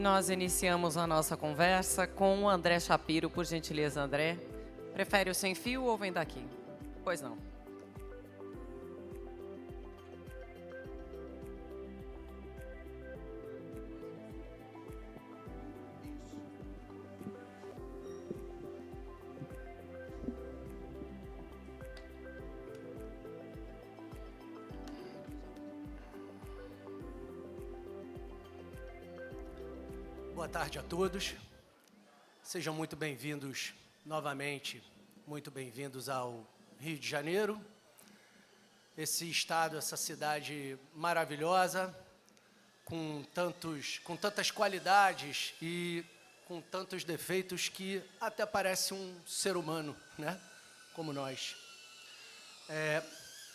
Nós iniciamos a nossa conversa com o André Shapiro, por gentileza, André. Prefere o sem fio ou vem daqui? Pois não. Boa tarde a todos. Sejam muito bem-vindos novamente, muito bem-vindos ao Rio de Janeiro. Esse estado, essa cidade maravilhosa, com tantas qualidades e com tantos defeitos que até parece um ser humano, né? Como nós.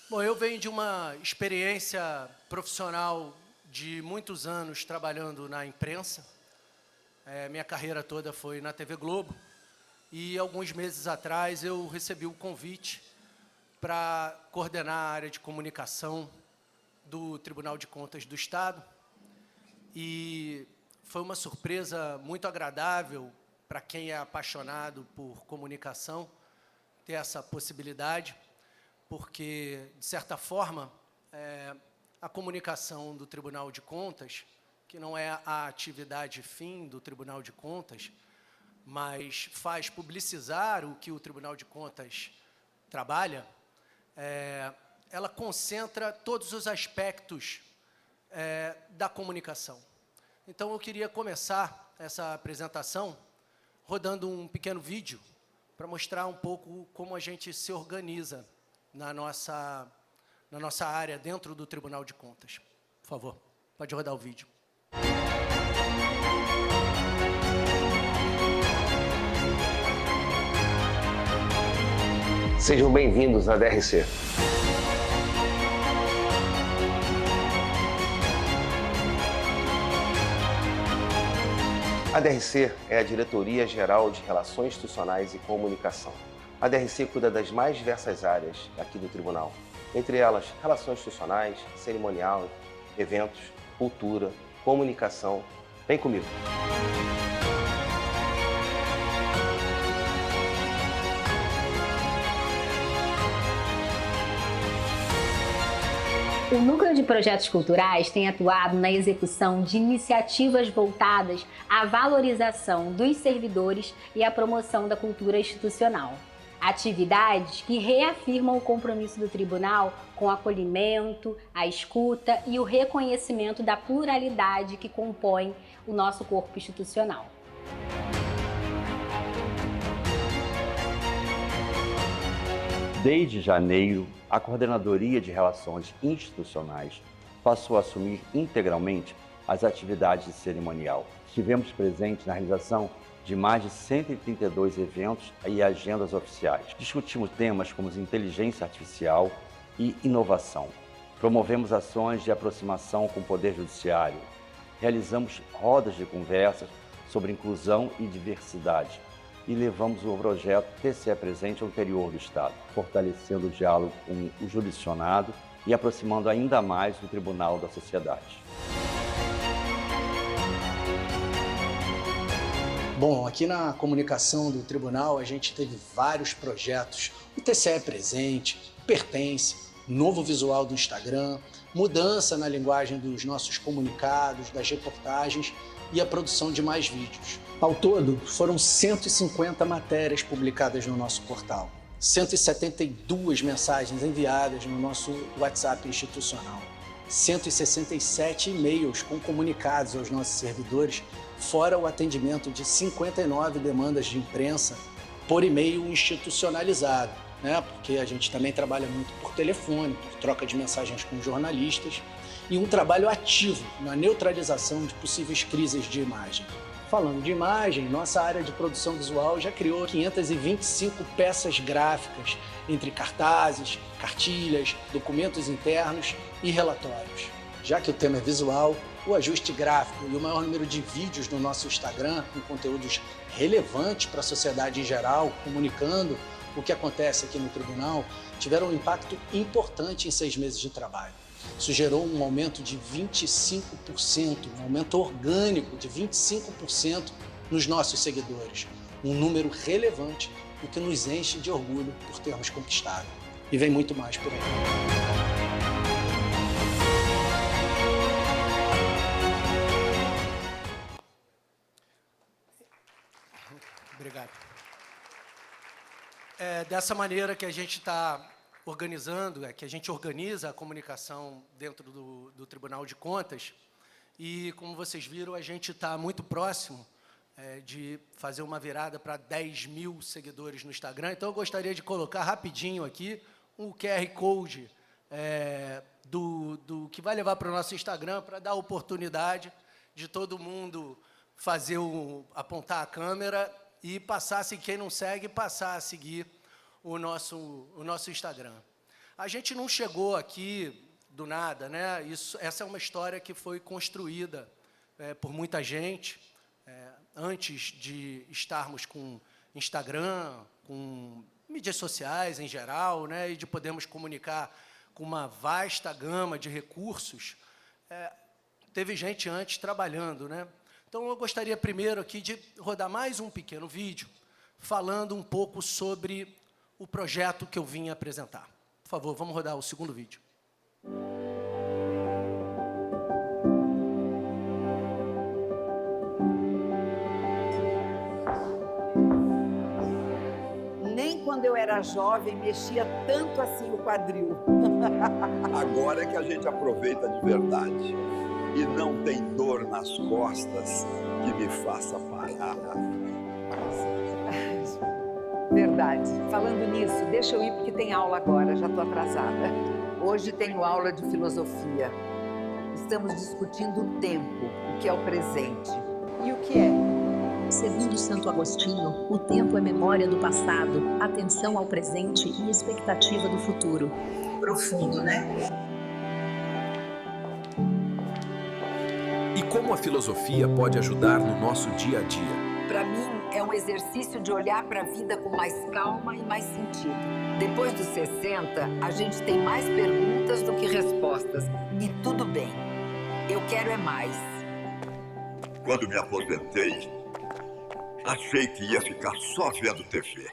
Bom, eu venho de uma experiência profissional de muitos anos trabalhando na imprensa. Minha carreira toda foi na TV Globo e alguns meses atrás eu recebi o convite para coordenar a área de comunicação do Tribunal de Contas do Estado e foi uma surpresa muito agradável para quem é apaixonado por comunicação ter essa possibilidade, porque, de certa forma, a comunicação do Tribunal de Contas, que não é a atividade fim do Tribunal de Contas, mas faz publicizar o que o Tribunal de Contas trabalha, ela concentra todos os aspectos da comunicação. Então, eu queria começar essa apresentação rodando um pequeno vídeo para mostrar um pouco como a gente se organiza na nossa área dentro do Tribunal de Contas. Por favor, pode rodar o vídeo. Sejam bem-vindos à DRC. A DRC é a Diretoria Geral de Relações Institucionais e Comunicação. A DRC cuida das mais diversas áreas aqui do Tribunal, entre elas relações institucionais, cerimonial, eventos, cultura, comunicação. Vem comigo. O Núcleo de Projetos Culturais tem atuado na execução de iniciativas voltadas à valorização dos servidores e à promoção da cultura institucional. Atividades que reafirmam o compromisso do Tribunal com o acolhimento, a escuta e o reconhecimento da pluralidade que compõe o nosso corpo institucional. Desde janeiro, a Coordenadoria de Relações Institucionais passou a assumir integralmente as atividades de cerimonial. Estivemos presentes na realização de mais de 132 eventos e agendas oficiais. Discutimos temas como inteligência artificial e inovação. Promovemos ações de aproximação com o Poder Judiciário. Realizamos rodas de conversas sobre inclusão e diversidade. E levamos o projeto TCE Presente ao interior do Estado, fortalecendo o diálogo com o jurisdicionado e aproximando ainda mais o Tribunal da sociedade. Bom, aqui na comunicação do Tribunal a gente teve vários projetos. O TCE Presente, Pertence, novo visual do Instagram, mudança na linguagem dos nossos comunicados, das reportagens e a produção de mais vídeos. Ao todo, foram 150 matérias publicadas no nosso portal, 172 mensagens enviadas no nosso WhatsApp institucional, 167 e-mails com comunicados aos nossos servidores, fora o atendimento de 59 demandas de imprensa por e-mail institucionalizado, né? Porque a gente também trabalha muito por telefone, por troca de mensagens com jornalistas, e um trabalho ativo na neutralização de possíveis crises de imagem. Falando de imagem, nossa área de produção visual já criou 525 peças gráficas, entre cartazes, cartilhas, documentos internos e relatórios. Já que o tema é visual, o ajuste gráfico e o maior número de vídeos no nosso Instagram, com conteúdos relevantes para a sociedade em geral, comunicando o que acontece aqui no tribunal, tiveram um impacto importante em 6 meses de trabalho. Isso gerou um aumento de 25%, um aumento orgânico de 25% nos nossos seguidores. Um número relevante, o que nos enche de orgulho por termos conquistado. E vem muito mais por aí. Obrigado. É dessa maneira que a gente está organizando, que a gente organiza a comunicação dentro do Tribunal de Contas. E, como vocês viram, a gente está muito próximo de fazer uma virada para 10 mil seguidores no Instagram. Então, eu gostaria de colocar rapidinho aqui um QR Code do que vai levar para o nosso Instagram, para dar a oportunidade de todo mundo apontar a câmera e passar, se quem não segue, passar a seguir o nosso Instagram. A gente não chegou aqui do nada, né? Essa é uma história que foi construída por muita gente, antes de estarmos com Instagram, com mídias sociais em geral, né? E de podermos comunicar com uma vasta gama de recursos. Teve gente antes trabalhando, né? Então, eu gostaria primeiro aqui de rodar mais um pequeno vídeo falando um pouco sobre o projeto que eu vim apresentar. Por favor, vamos rodar o segundo vídeo. Nem quando eu era jovem mexia tanto assim o quadril. Agora é que a gente aproveita de verdade. E não tem dor nas costas que me faça parar. Verdade. Falando nisso, deixa eu ir porque tem aula agora, já estou atrasada. Hoje tenho aula de filosofia. Estamos discutindo o tempo, o que é o presente. E o que é? Segundo Santo Agostinho, o tempo é memória do passado, atenção ao presente e expectativa do futuro. Profundo, né? E como a filosofia pode ajudar no nosso dia a dia? Para mim, é um exercício de olhar para a vida com mais calma e mais sentido. Depois dos 60, a gente tem mais perguntas do que respostas. E tudo bem. Eu quero é mais. Quando me aposentei, achei que ia ficar só vendo TV.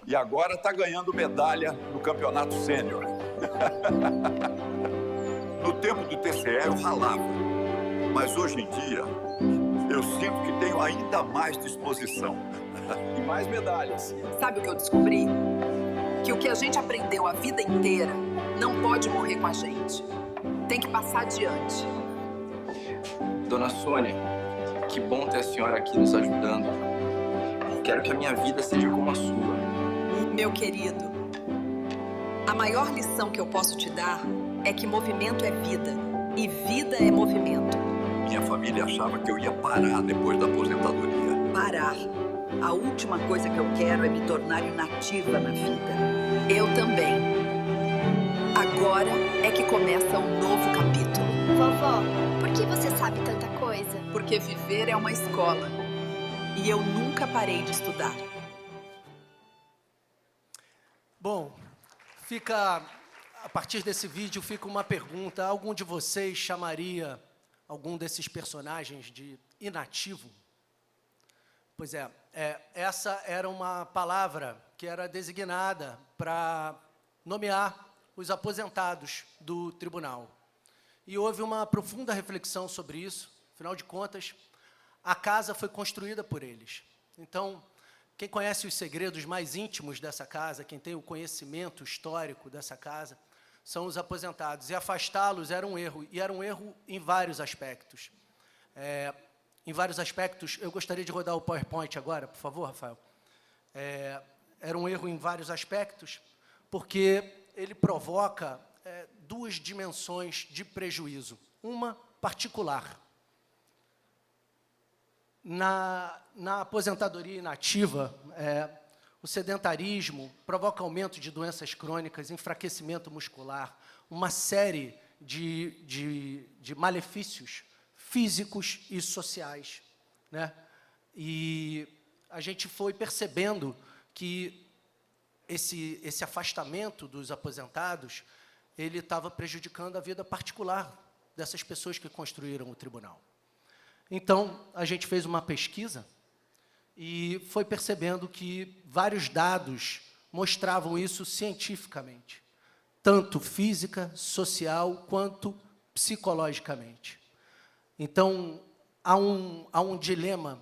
E agora está ganhando medalha no campeonato sênior. No tempo do TCE eu ralava, mas hoje em dia eu sinto que tenho ainda mais disposição e mais medalhas. Sabe o que eu descobri? Que o que a gente aprendeu a vida inteira não pode morrer com a gente. Tem que passar adiante. Dona Sônia, que bom ter a senhora aqui nos ajudando. Quero que a minha vida seja como a sua. Meu querido, a maior lição que eu posso te dar é que movimento é vida e vida é movimento. Minha família achava que eu ia parar depois da aposentadoria. Parar. A última coisa que eu quero é me tornar inativa na vida. Eu também. Agora é que começa um novo capítulo. Vovó, por que você sabe tanta coisa? Porque viver é uma escola. E eu nunca parei de estudar. Bom, a partir desse vídeo fica uma pergunta. Algum de vocês chamaria algum desses personagens de inativo? Pois essa era uma palavra que era designada para nomear os aposentados do tribunal. E houve uma profunda reflexão sobre isso. Afinal de contas, a casa foi construída por eles. Então, quem conhece os segredos mais íntimos dessa casa, quem tem o conhecimento histórico dessa casa, são os aposentados. E afastá-los era um erro, e era um erro em vários aspectos. Em vários aspectos, eu gostaria de rodar o PowerPoint agora, por favor, Rafael. Era um erro em vários aspectos, porque ele provoca duas dimensões de prejuízo. Uma particular. Na aposentadoria inativa, o sedentarismo provoca aumento de doenças crônicas, enfraquecimento muscular, uma série de malefícios físicos e sociais, né? E a gente foi percebendo que esse afastamento dos aposentados ele estava prejudicando a vida particular dessas pessoas que construíram o tribunal. Então, a gente fez uma pesquisa e foi percebendo que vários dados mostravam isso cientificamente, tanto física, social, quanto psicologicamente. Então, há um dilema,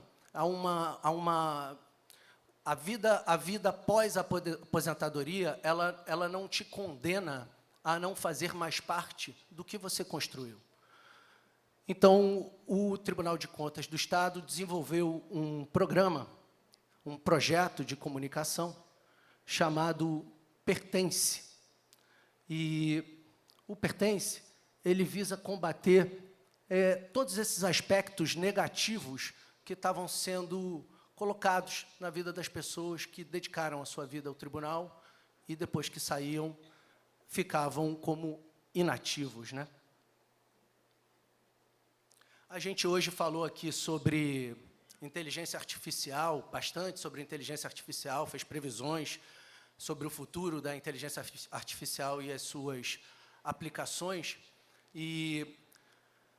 a vida após a aposentadoria, ela não te condena a não fazer mais parte do que você construiu. Então, o Tribunal de Contas do Estado desenvolveu um programa, um projeto de comunicação chamado Pertence. E o Pertence, ele visa combater todos esses aspectos negativos que estavam sendo colocados na vida das pessoas que dedicaram a sua vida ao tribunal e, depois que saíam, ficavam como inativos, né? A gente hoje falou aqui sobre inteligência artificial, bastante sobre inteligência artificial, fez previsões sobre o futuro da inteligência artificial e as suas aplicações. E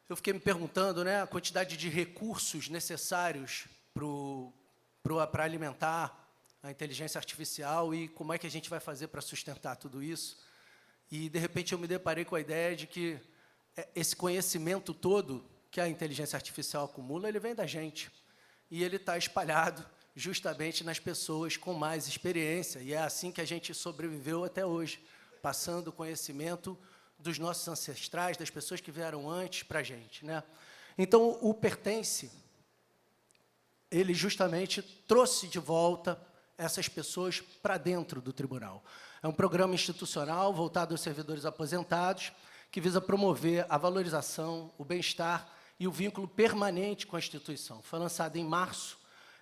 eu fiquei me perguntando, né, a quantidade de recursos necessários para alimentar a inteligência artificial e como é que a gente vai fazer para sustentar tudo isso. E, de repente, eu me deparei com a ideia de que esse conhecimento todo que a inteligência artificial acumula, ele vem da gente. E ele está espalhado justamente nas pessoas com mais experiência. E é assim que a gente sobreviveu até hoje, passando o conhecimento dos nossos ancestrais, das pessoas que vieram antes para a gente, né? Então, o Pertence, ele justamente trouxe de volta essas pessoas para dentro do tribunal. É um programa institucional voltado aos servidores aposentados, que visa promover a valorização, o bem-estar e o vínculo permanente com a instituição. Foi lançado em março,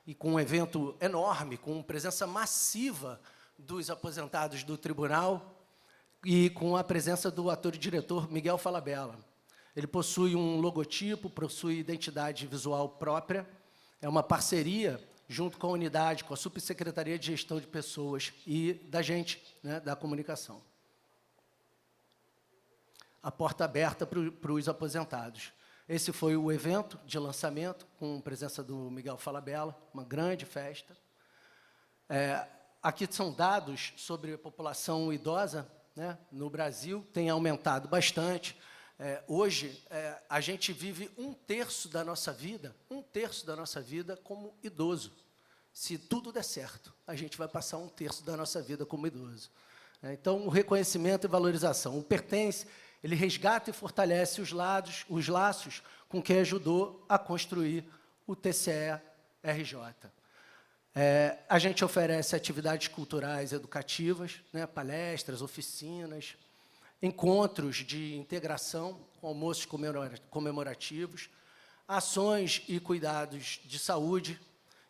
e com um evento enorme, com presença massiva dos aposentados do tribunal e com a presença do ator e diretor Miguel Falabella. Ele possui um logotipo, possui identidade visual própria, é uma parceria junto com a unidade, com a Subsecretaria de Gestão de Pessoas e da gente, né, da comunicação. A porta aberta para os aposentados. Esse foi o evento de lançamento, com presença do Miguel Falabella, uma grande festa. Aqui são dados sobre a população idosa, né, no Brasil, tem aumentado bastante. Hoje, a gente vive um terço da nossa vida como idoso. Se tudo der certo, a gente vai passar um terço da nossa vida como idoso. Então, o reconhecimento e valorização. O Pertence, ele resgata e fortalece os laços com quem ajudou a construir o TCE-RJ. A gente oferece atividades culturais educativas, né, palestras, oficinas, encontros de integração, almoços comemorativos, ações e cuidados de saúde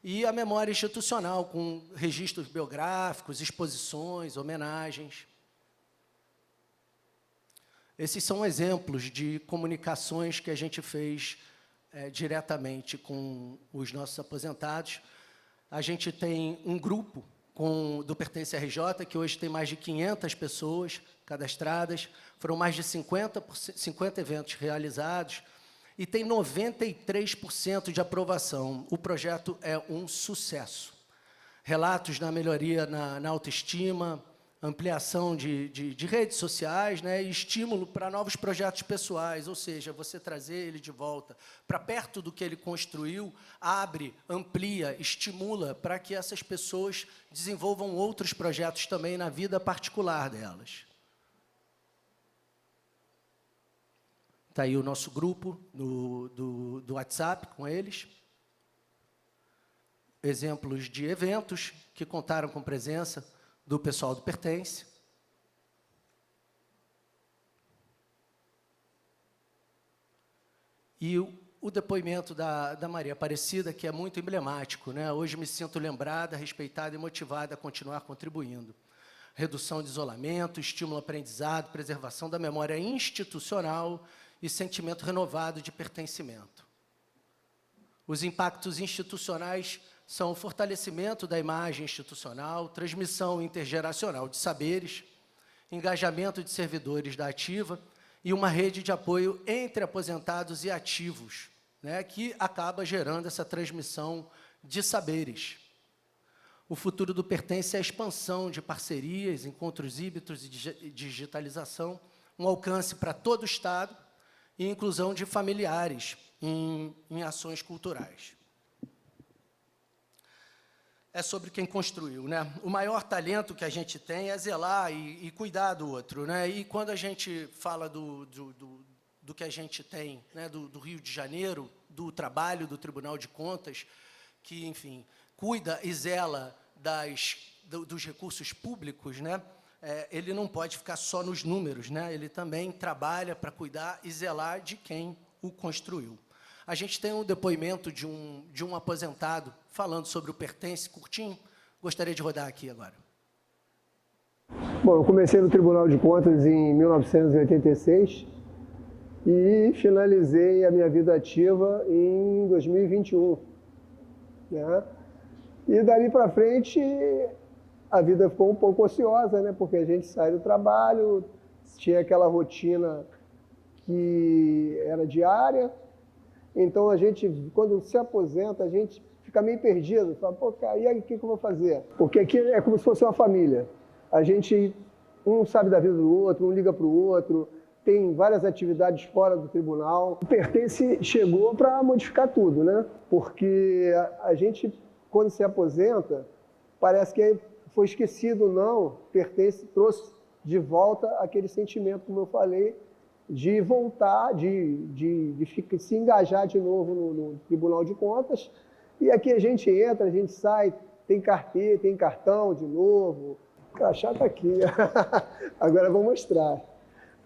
e a memória institucional, com registros biográficos, exposições, homenagens. Esses são exemplos de comunicações que a gente fez diretamente com os nossos aposentados. A gente tem um grupo do Pertence RJ, que hoje tem mais de 500 pessoas cadastradas, foram mais de 50 eventos realizados, e tem 93% de aprovação. O projeto é um sucesso. Relatos na melhoria na autoestima, ampliação de redes sociais, né, e estímulo para novos projetos pessoais, ou seja, você trazer ele de volta para perto do que ele construiu, abre, amplia, estimula para que essas pessoas desenvolvam outros projetos também na vida particular delas. Está aí o nosso grupo do WhatsApp com eles. Exemplos de eventos que contaram com presença do pessoal do Pertence. E o depoimento da Maria Aparecida, que é muito emblemático, né? Hoje me sinto lembrada, respeitada e motivada a continuar contribuindo. Redução de isolamento, estímulo ao aprendizado, preservação da memória institucional e sentimento renovado de pertencimento. Os impactos institucionais são o fortalecimento da imagem institucional, transmissão intergeracional de saberes engajamento de servidores da ativa e uma rede de apoio entre aposentados e ativos, né, que acaba gerando essa transmissão de saberes. O futuro do Pertence é a expansão de parcerias, encontros híbridos e digitalização, um alcance para todo o Estado e inclusão de familiares em ações culturais. É sobre quem construiu, né? O maior talento que a gente tem é zelar e cuidar do outro, né? E quando a gente fala do que a gente tem, né, do Rio de Janeiro, do trabalho do Tribunal de Contas, que, enfim, cuida e zela dos recursos públicos, né? Ele não pode ficar só nos números, né? Ele também trabalha para cuidar e zelar de quem o construiu. A gente tem um depoimento de um aposentado falando sobre o Pertence, curtinho. Gostaria de rodar aqui agora. Bom, eu comecei no Tribunal de Contas em 1986 e finalizei a minha vida ativa em 2021. Né? E dali para frente a vida ficou um pouco ociosa, né? Porque a gente sai do trabalho, tinha aquela rotina que era diária. Então, a gente, quando se aposenta, a gente fica meio perdido. Fala, pô, cara, e aí, o que eu vou fazer? Porque aqui é como se fosse uma família. A gente, um sabe da vida do outro, um liga para o outro, tem várias atividades fora do tribunal. O Pertence chegou para modificar tudo, né? Porque a gente, quando se aposenta, parece que foi esquecido, não. Pertence trouxe de volta aquele sentimento, como eu falei, de voltar, de se engajar de novo no Tribunal de Contas. E aqui a gente entra, a gente sai, tem carteira, tem cartão de novo. O crachá está aqui. Agora eu vou mostrar.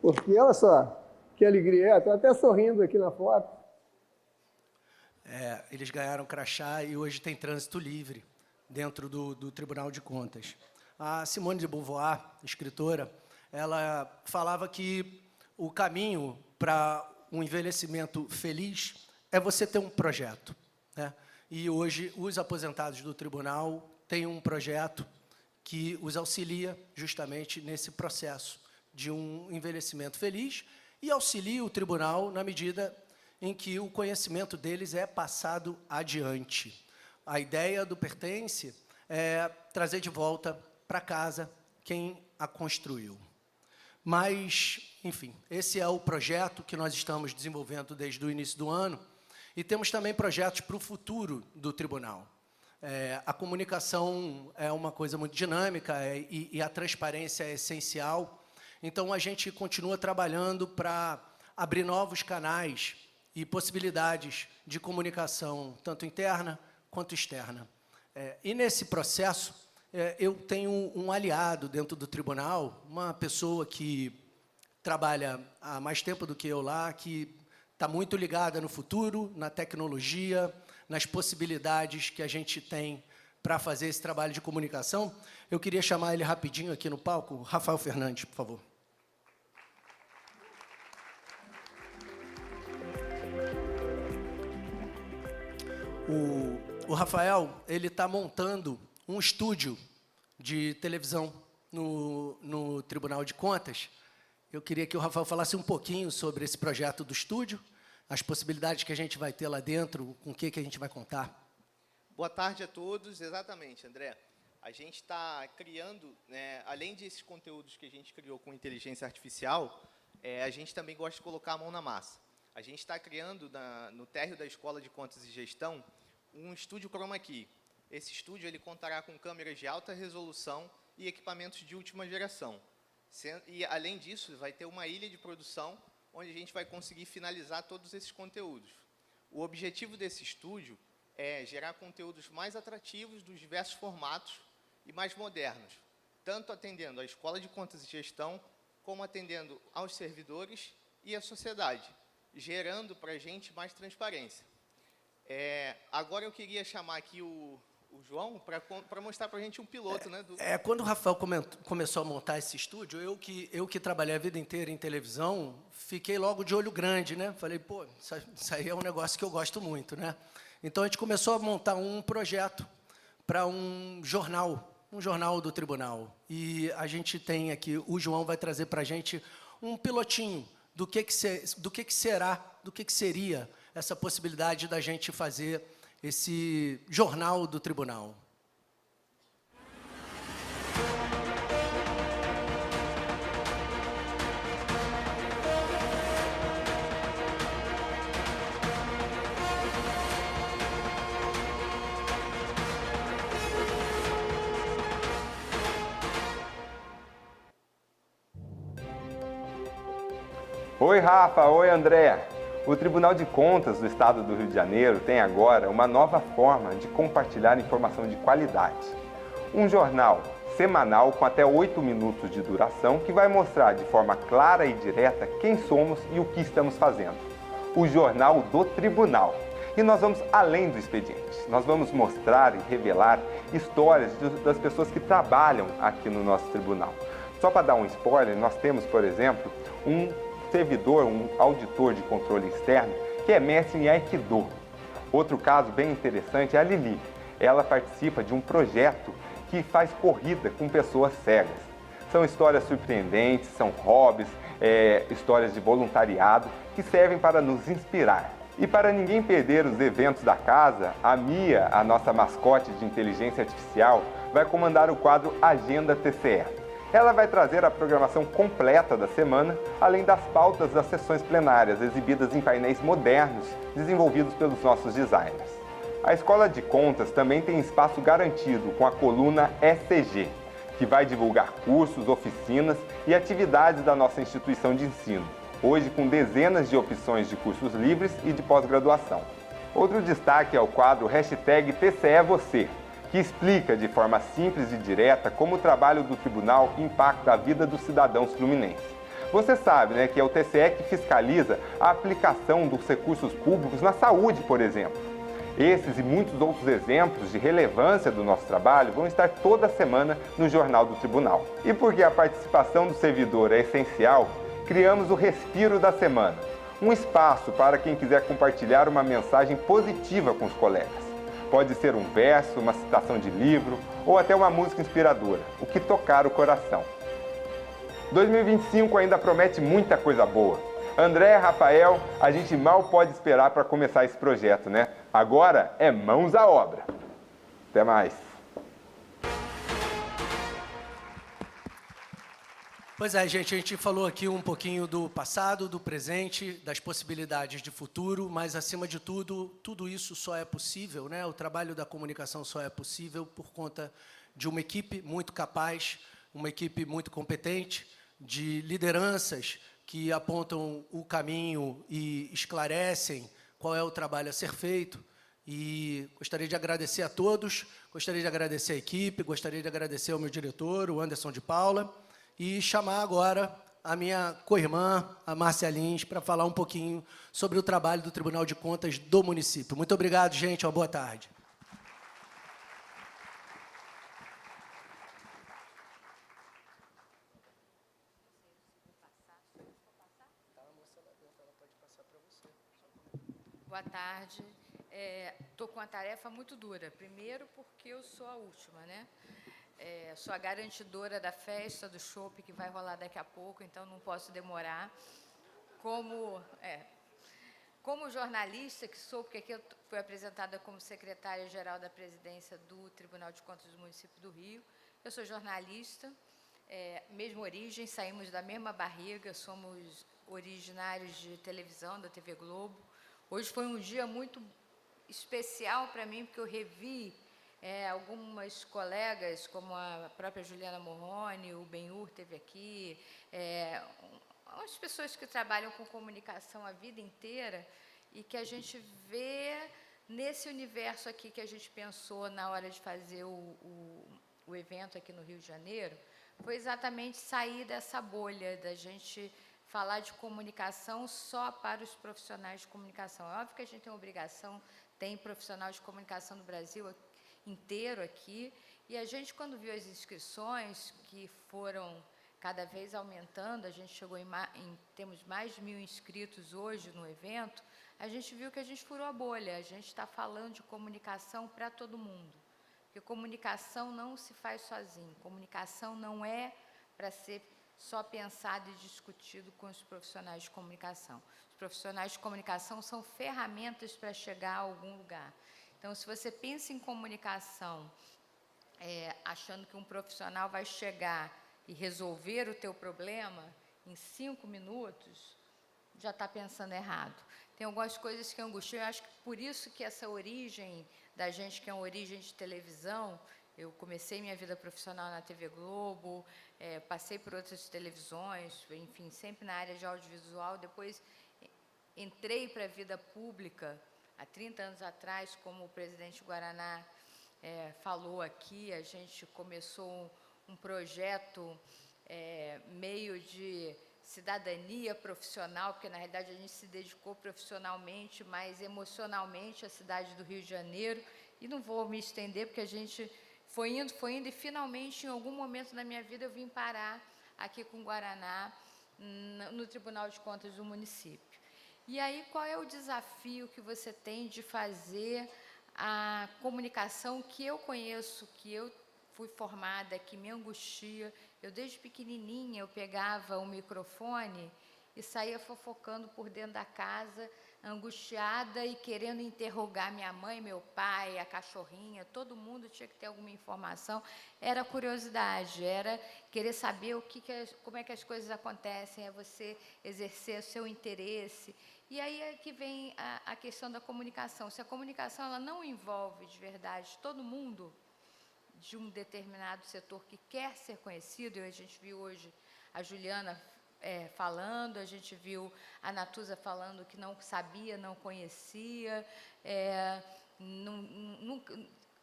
Porque, olha só, que alegria. Estou até sorrindo aqui na foto. Eles ganharam crachá e hoje tem trânsito livre dentro do Tribunal de Contas. A Simone de Beauvoir, escritora, ela falava que o caminho para um envelhecimento feliz é você ter um projeto, né? E hoje os aposentados do tribunal têm um projeto que os auxilia justamente nesse processo de um envelhecimento feliz e auxilia o tribunal na medida em que o conhecimento deles é passado adiante. A ideia do Pertence é trazer de volta para casa quem a construiu. Mas, enfim, esse é o projeto que nós estamos desenvolvendo desde o início do ano e temos também projetos para o futuro do tribunal. A comunicação é uma coisa muito dinâmica e a transparência é essencial. Então, a gente continua trabalhando para abrir novos canais e possibilidades de comunicação, tanto interna quanto externa. E, nesse processo, eu tenho um aliado dentro do tribunal, uma pessoa que trabalha há mais tempo do que eu lá, que está muito ligada no futuro, na tecnologia, nas possibilidades que a gente tem para fazer esse trabalho de comunicação. Eu queria chamar ele rapidinho aqui no palco. Rafael Fernandes, por favor. O Rafael, ele está montando um estúdio de televisão no Tribunal de Contas. Eu queria que o Rafael falasse um pouquinho sobre esse projeto do estúdio, as possibilidades que a gente vai ter lá dentro, com o que a gente vai contar. Boa tarde a todos. Exatamente, André. A gente está criando, né, além desses conteúdos que a gente criou com inteligência artificial, a gente também gosta de colocar a mão na massa. A gente está criando no térreo da Escola de Contas e Gestão um estúdio Chroma Key. Esse estúdio ele contará com câmeras de alta resolução e equipamentos de última geração. E, além disso, vai ter uma ilha de produção onde a gente vai conseguir finalizar todos esses conteúdos. O objetivo desse estúdio é gerar conteúdos mais atrativos dos diversos formatos e mais modernos, tanto atendendo à Escola de Contas e Gestão, como atendendo aos servidores e à sociedade, gerando para a gente mais transparência. Agora eu queria chamar aqui o João para mostrar para a gente um piloto. Né, quando o Rafael começou a montar esse estúdio, eu que trabalhei a vida inteira em televisão, fiquei logo de olho grande, né? Falei, pô, isso aí é um negócio que eu gosto muito, né? Então, a gente começou a montar um projeto para um jornal um jornal do tribunal. E a gente tem aqui, o João vai trazer para a gente um pilotinho do que seria essa possibilidade da gente fazer esse jornal do tribunal. Oi, Rafa. Oi, André. O Tribunal de Contas do Estado do Rio de Janeiro tem agora uma nova forma de compartilhar informação de qualidade. Um jornal semanal com até 8 minutos de duração que vai mostrar de forma clara e direta quem somos e o que estamos fazendo. O Jornal do Tribunal. E nós vamos além do expediente. Nós vamos mostrar e revelar histórias das pessoas que trabalham aqui no nosso tribunal. Só para dar um spoiler, nós temos, por exemplo, um servidor, um auditor de controle externo, que é mestre em Aikido. Outro caso bem interessante é a Lili. Ela participa de um projeto que faz corrida com pessoas cegas. São histórias surpreendentes, são hobbies, histórias de voluntariado que servem para nos inspirar. E para ninguém perder os eventos da casa, a Mia, a nossa mascote de inteligência artificial, vai comandar o quadro Agenda TCE. Ela vai trazer a programação completa da semana, além das pautas das sessões plenárias, exibidas em painéis modernos, desenvolvidos pelos nossos designers. A Escola de Contas também tem espaço garantido com a coluna ECG, que vai divulgar cursos, oficinas e atividades da nossa instituição de ensino, hoje com dezenas de opções de cursos livres e de pós-graduação. Outro destaque é o quadro #TCEVocê, que explica de forma simples e direta como o trabalho do tribunal impacta a vida dos cidadãos fluminenses. Você sabe, né, que é o TCE que fiscaliza a aplicação dos recursos públicos na saúde, por exemplo. Esses e muitos outros exemplos de relevância do nosso trabalho vão estar toda semana no Jornal do Tribunal. E porque a participação do servidor é essencial, criamos o Respiro da Semana, um espaço para quem quiser compartilhar uma mensagem positiva com os colegas. Pode ser um verso, uma citação de livro ou até uma música inspiradora, o que tocar o coração. 2025 ainda promete muita coisa boa. André, Rafael, a gente mal pode esperar para começar esse projeto, né? Agora é mãos à obra. Até mais. Pois é, gente, a gente falou aqui um pouquinho do passado, do presente, das possibilidades de futuro, mas, acima de tudo, tudo isso só é possível, né? O trabalho da comunicação só é possível por conta de uma equipe muito capaz, uma equipe muito competente, de lideranças que apontam o caminho e esclarecem qual é o trabalho a ser feito. E gostaria de agradecer a todos, gostaria de agradecer a equipe, gostaria de agradecer ao meu diretor, o Anderson de Paula, e chamar agora a minha co-irmã, a Márcia Lins, para falar um pouquinho sobre o trabalho do Tribunal de Contas do município. Muito obrigado, gente. Uma boa tarde. Boa tarde. Estou com uma tarefa muito dura. Primeiro, porque eu sou a última, né? Sou a garantidora da festa, do chopp que vai rolar daqui a pouco, então não posso demorar. Como jornalista que sou, porque aqui eu fui apresentada como secretária-geral da presidência do Tribunal de Contas do Município do Rio, eu sou jornalista, mesma origem, saímos da mesma barriga, somos originários de televisão, da TV Globo. Hoje foi um dia muito especial para mim, porque eu revi algumas colegas, como a própria Juliana Morrone, o Benhur esteve aqui, as pessoas que trabalham com comunicação a vida inteira e que a gente vê nesse universo aqui que a gente pensou na hora de fazer o evento aqui no Rio de Janeiro, foi exatamente sair dessa bolha da gente falar de comunicação só para os profissionais de comunicação. É óbvio que a gente tem obrigação, tem profissional de comunicação no Brasil inteiro aqui, e a gente, quando viu as inscrições, que foram cada vez aumentando, a gente chegou temos mais de 1.000 inscritos hoje no evento, a gente viu que a gente furou a bolha, a gente está falando de comunicação para todo mundo, Porque comunicação não se faz sozinho. Comunicação não é para ser só pensado e discutido com os profissionais de comunicação. Os profissionais de comunicação são ferramentas para chegar a algum lugar. Então, se você pensa em comunicação achando que um profissional vai chegar e resolver o teu problema em 5 minutos, já está pensando errado. Tem algumas coisas que angustiam, eu acho que por isso que essa origem da gente, que é uma origem de televisão, eu comecei minha vida profissional na TV Globo, passei por outras televisões, enfim, sempre na área de audiovisual, depois entrei para a vida pública, há 30 anos atrás, como o presidente Guaraná falou aqui, a gente começou um projeto meio de cidadania profissional, porque, na realidade, a gente se dedicou profissionalmente, mas emocionalmente à cidade do Rio de Janeiro, e não vou me estender, porque a gente foi indo, e, finalmente, em algum momento da minha vida, eu vim parar aqui com o Guaraná, no Tribunal de Contas do município. E aí, qual é o desafio que você tem de fazer a comunicação que eu conheço, que eu fui formada, que me angustia? Eu, desde pequenininha, eu pegava o microfone e saía fofocando por dentro da casa, angustiada e querendo interrogar minha mãe, meu pai, a cachorrinha, todo mundo tinha que ter alguma informação. Era curiosidade, era querer saber como é que as coisas acontecem, é você exercer o seu interesse. E aí é que vem a questão da comunicação. Se a comunicação ela não envolve de verdade todo mundo de um determinado setor que quer ser conhecido, e a gente viu hoje a Juliana falando, a gente viu a Natuza falando que não sabia, não conhecia,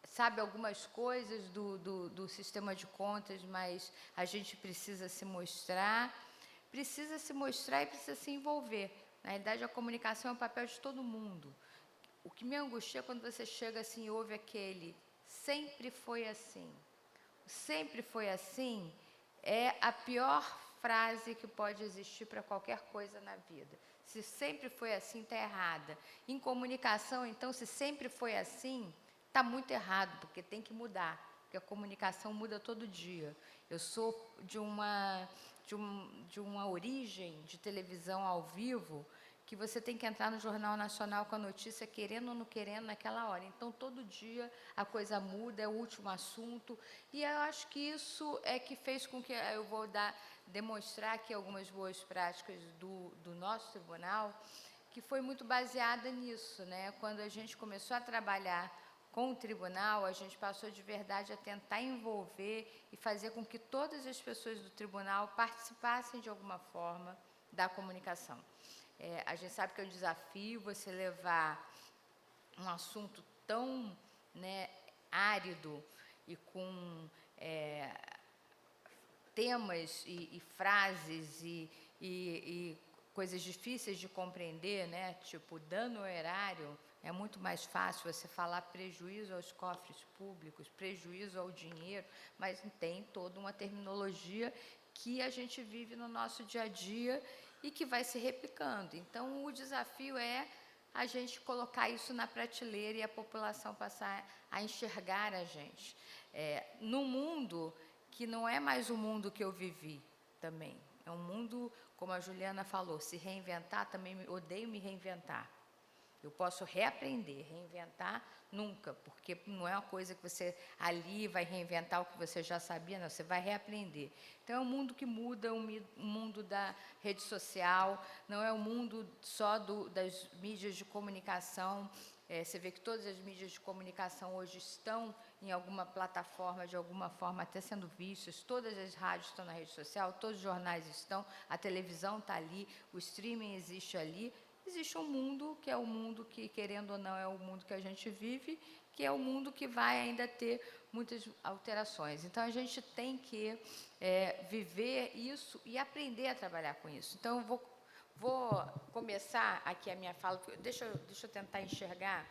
sabe algumas coisas do sistema de contas, mas a gente precisa se mostrar e precisa se envolver. Na realidade, a comunicação é um papel de todo mundo. O que me angustia é quando você chega assim e ouve aquele "sempre foi assim". "Sempre foi assim" é a pior frase que pode existir para qualquer coisa na vida. Se sempre foi assim, está errada. Em comunicação, então, se sempre foi assim, está muito errado, porque tem que mudar, porque a comunicação muda todo dia. Eu sou de uma origem de televisão ao vivo, que você tem que entrar no Jornal Nacional com a notícia, querendo ou não querendo, naquela hora. Então, todo dia a coisa muda, é o último assunto. E eu acho que isso é que fez com que eu vou demonstrar aqui algumas boas práticas do nosso tribunal, que foi muito baseada nisso, né? Quando a gente começou a trabalhar com o tribunal, a gente passou de verdade a tentar envolver e fazer com que todas as pessoas do tribunal participassem de alguma forma da comunicação. A gente sabe que é um desafio você levar um assunto tão árido e com temas e frases e coisas difíceis de compreender, né? Tipo, dano ao erário. É muito mais fácil você falar prejuízo aos cofres públicos, prejuízo ao dinheiro, mas tem toda uma terminologia que a gente vive no nosso dia a dia e que vai se replicando. Então, o desafio é a gente colocar isso na prateleira e a população passar a enxergar a gente. Num mundo que não é mais o mundo que eu vivi também. É um mundo, como a Juliana falou, se reinventar, também odeio me reinventar. Eu posso reaprender, reinventar nunca, porque não é uma coisa que você ali vai reinventar o que você já sabia, não, você vai reaprender. Então, é um mundo que muda, o mundo da rede social, não é o mundo só das mídias de comunicação. Você vê que todas as mídias de comunicação hoje estão em alguma plataforma, de alguma forma até sendo vistas, todas as rádios estão na rede social, todos os jornais estão, a televisão está ali, o streaming existe ali. Existe um mundo, que é o mundo que, querendo ou não, é o mundo que a gente vive, que é o mundo que vai ainda ter muitas alterações. Então, a gente tem que viver isso e aprender a trabalhar com isso. Então, eu vou começar aqui a minha fala, deixa eu tentar enxergar.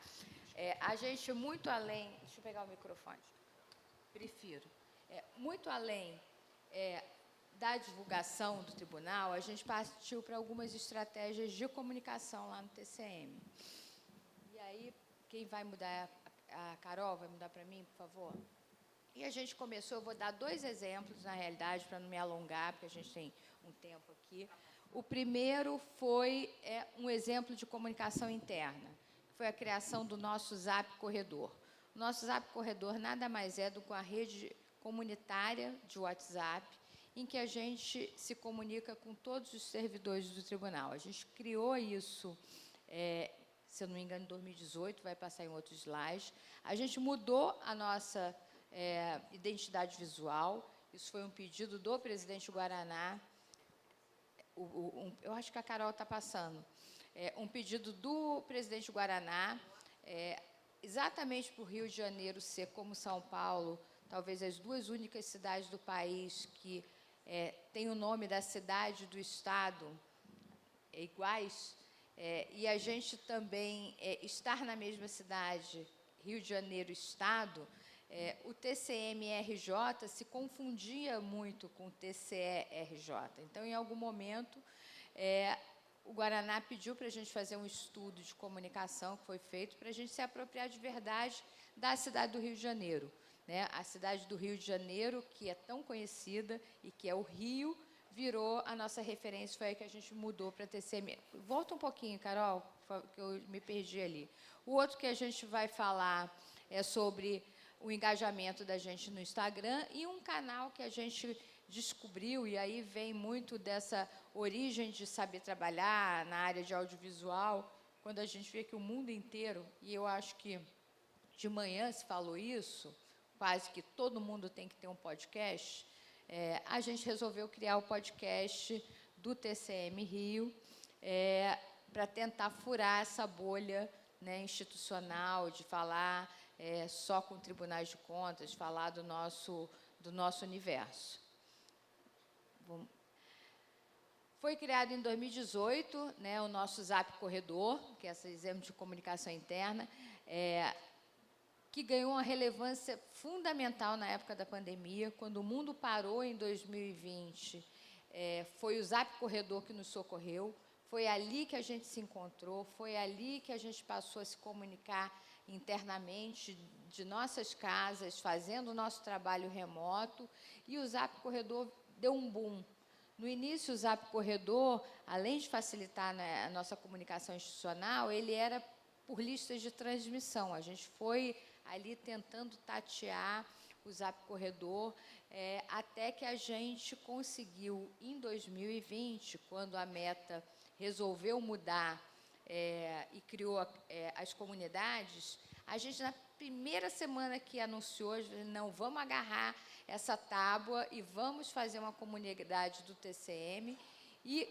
A gente, muito além... Deixa eu pegar o microfone. Prefiro. Muito além... da divulgação do tribunal, a gente partiu para algumas estratégias de comunicação lá no TCM. E aí, quem vai mudar a Carol vai mudar para mim, por favor? E a gente começou, eu vou dar 2 exemplos, na realidade, para não me alongar, porque a gente tem um tempo aqui. O primeiro foi um exemplo de comunicação interna, que foi a criação do nosso Zap Corredor. O nosso Zap Corredor nada mais é do que uma rede comunitária de WhatsApp, em que a gente se comunica com todos os servidores do tribunal. A gente criou isso, se eu não me engano, em 2018, vai passar em outros slides. A gente mudou a nossa identidade visual, isso foi um pedido do presidente Guaraná, eu acho que a Carol está passando, um pedido do presidente Guaraná, exatamente para o Rio de Janeiro ser, como São Paulo, talvez as 2 únicas cidades do país que têm o nome da cidade do estado iguais, e a gente também estar na mesma cidade, Rio de Janeiro, estado, o TCM-RJ se confundia muito com o TCE-RJ. Então, em algum momento, o Guaraná pediu para a gente fazer um estudo de comunicação, que foi feito, para a gente se apropriar de verdade da cidade do Rio de Janeiro. Né? A cidade do Rio de Janeiro, que é tão conhecida e que é o Rio, virou a nossa referência, foi aí que a gente mudou para TCM. Volta um pouquinho, Carol, que eu me perdi ali. O outro que a gente vai falar é sobre o engajamento da gente no Instagram e um canal que a gente descobriu, e aí vem muito dessa origem de saber trabalhar na área de audiovisual, quando a gente vê que o mundo inteiro, e eu acho que de manhã se falou isso, quase que todo mundo tem que ter um podcast, a gente resolveu criar o podcast do TCM Rio para tentar furar essa bolha, né, institucional de falar só com tribunais de contas, falar do nosso universo. Foi criado em 2018, né, o nosso Zap Corredor, que é esse exemplo de comunicação interna, que ganhou uma relevância fundamental na época da pandemia, quando o mundo parou em 2020, foi o Zap Corredor que nos socorreu, foi ali que a gente se encontrou, foi ali que a gente passou a se comunicar internamente de nossas casas, fazendo o nosso trabalho remoto, e o Zap Corredor deu um boom. No início, o Zap Corredor, além de facilitar, né, a nossa comunicação institucional, ele era por listas de transmissão. A gente foi ali tentando tatear o Zap Corredor, até que a gente conseguiu, em 2020, quando a Meta resolveu mudar e criou as comunidades, a gente, na primeira semana que anunciou, não, vamos agarrar essa tábua e vamos fazer uma comunidade do TCM, e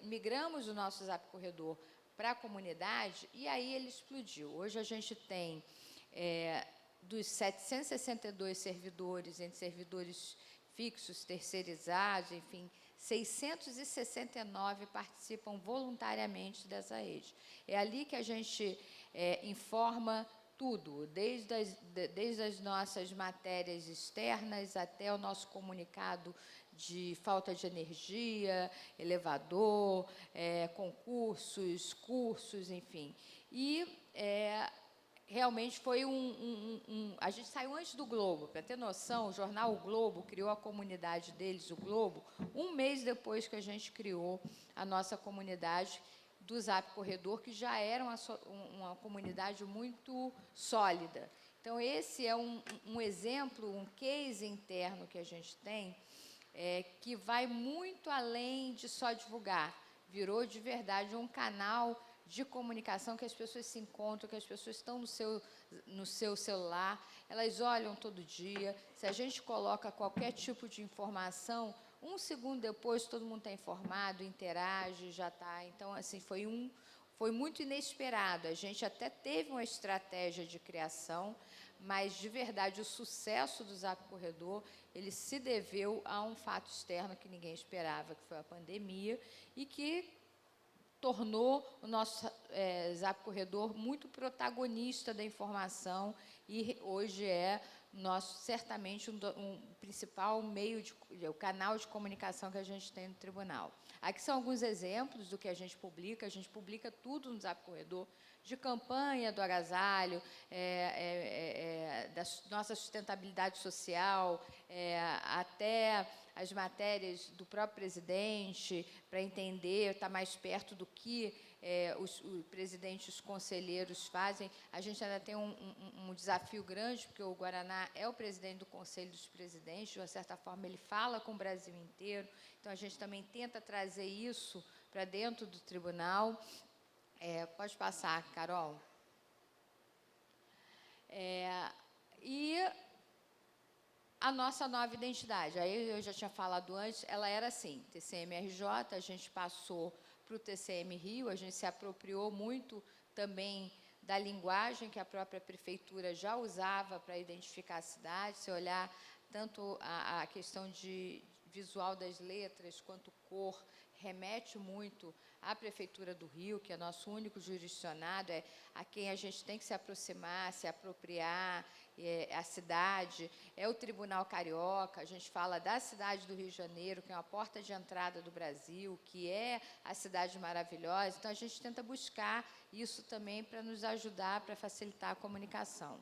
migramos o nosso Zap Corredor para a comunidade, e aí ele explodiu. Hoje a gente tem, dos 762 servidores, entre servidores fixos, terceirizados, enfim, 669 participam voluntariamente dessa rede. É ali que a gente informa tudo, desde as nossas matérias externas até o nosso comunicado de falta de energia, elevador, concursos, cursos, enfim. E realmente foi a gente saiu antes do Globo, para ter noção, o jornal O Globo criou a comunidade deles, o Globo, um mês depois que a gente criou a nossa comunidade do Zap Corredor, que já era uma comunidade muito sólida. Então, esse é um exemplo, um case interno que a gente tem, que vai muito além de só divulgar. Virou, de verdade, um canal de comunicação que as pessoas se encontram, que as pessoas estão no seu celular, elas olham todo dia. Se a gente coloca qualquer tipo de informação, um segundo depois todo mundo está informado, interage, já está. Então, assim, foi muito inesperado. A gente até teve uma estratégia de criação, mas, de verdade, o sucesso do Zap Corredor, ele se deveu a um fato externo que ninguém esperava, que foi a pandemia, e que tornou o nosso Zap Corredor muito protagonista da informação, e hoje é certamente um principal meio, o canal de comunicação que a gente tem no tribunal. Aqui são alguns exemplos do que a gente publica tudo no Zap Corredor, de campanha do agasalho, da nossa sustentabilidade social, até as matérias do próprio presidente, para entender, estar mais perto do que os presidentes e os conselheiros fazem. A gente ainda tem um desafio grande, porque o Guaraná é o presidente do Conselho dos Presidentes, de uma certa forma ele fala com o Brasil inteiro, então a gente também tenta trazer isso para dentro do tribunal. Pode passar, Carol. E a nossa nova identidade, aí eu já tinha falado antes, ela era assim, TCM-RJ, a gente passou para o TCM Rio, a gente se apropriou muito também da linguagem que a própria prefeitura já usava para identificar a cidade. Se olhar tanto a questão de visual das letras quanto cor, remete muito à Prefeitura do Rio, que é nosso único jurisdicionado, a quem a gente tem que se aproximar, se apropriar, a cidade, é o Tribunal Carioca, a gente fala da cidade do Rio de Janeiro, que é uma porta de entrada do Brasil, que é a cidade maravilhosa, então a gente tenta buscar isso também para nos ajudar, para facilitar a comunicação.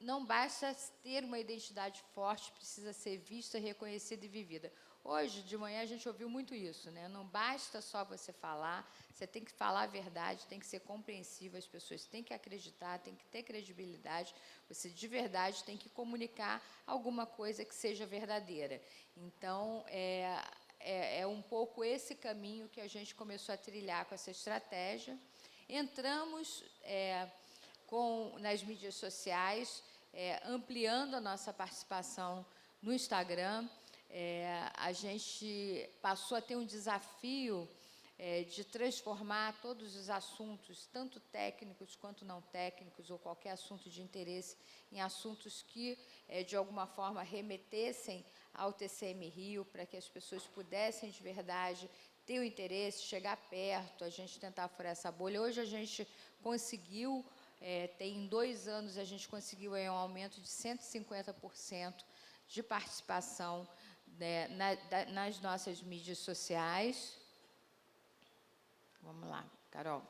Não basta ter uma identidade forte, precisa ser vista, reconhecida e vivida. Hoje, de manhã, a gente ouviu muito isso, né? Não basta só você falar, você tem que falar a verdade, tem que ser compreensível, as pessoas têm que acreditar, tem que ter credibilidade, você de verdade tem que comunicar alguma coisa que seja verdadeira. Então, é um pouco esse caminho que a gente começou a trilhar com essa estratégia. Entramos nas mídias sociais, ampliando a nossa participação no Instagram. A gente passou a ter um desafio de transformar todos os assuntos, tanto técnicos quanto não técnicos, ou qualquer assunto de interesse, em assuntos que, de alguma forma, remetessem ao TCM Rio, para que as pessoas pudessem, de verdade, ter o interesse, chegar perto, a gente tentar furar essa bolha. Hoje a gente conseguiu, em 2 anos, a gente conseguiu um aumento de 150% de participação nas nossas mídias sociais. Vamos lá, Carol.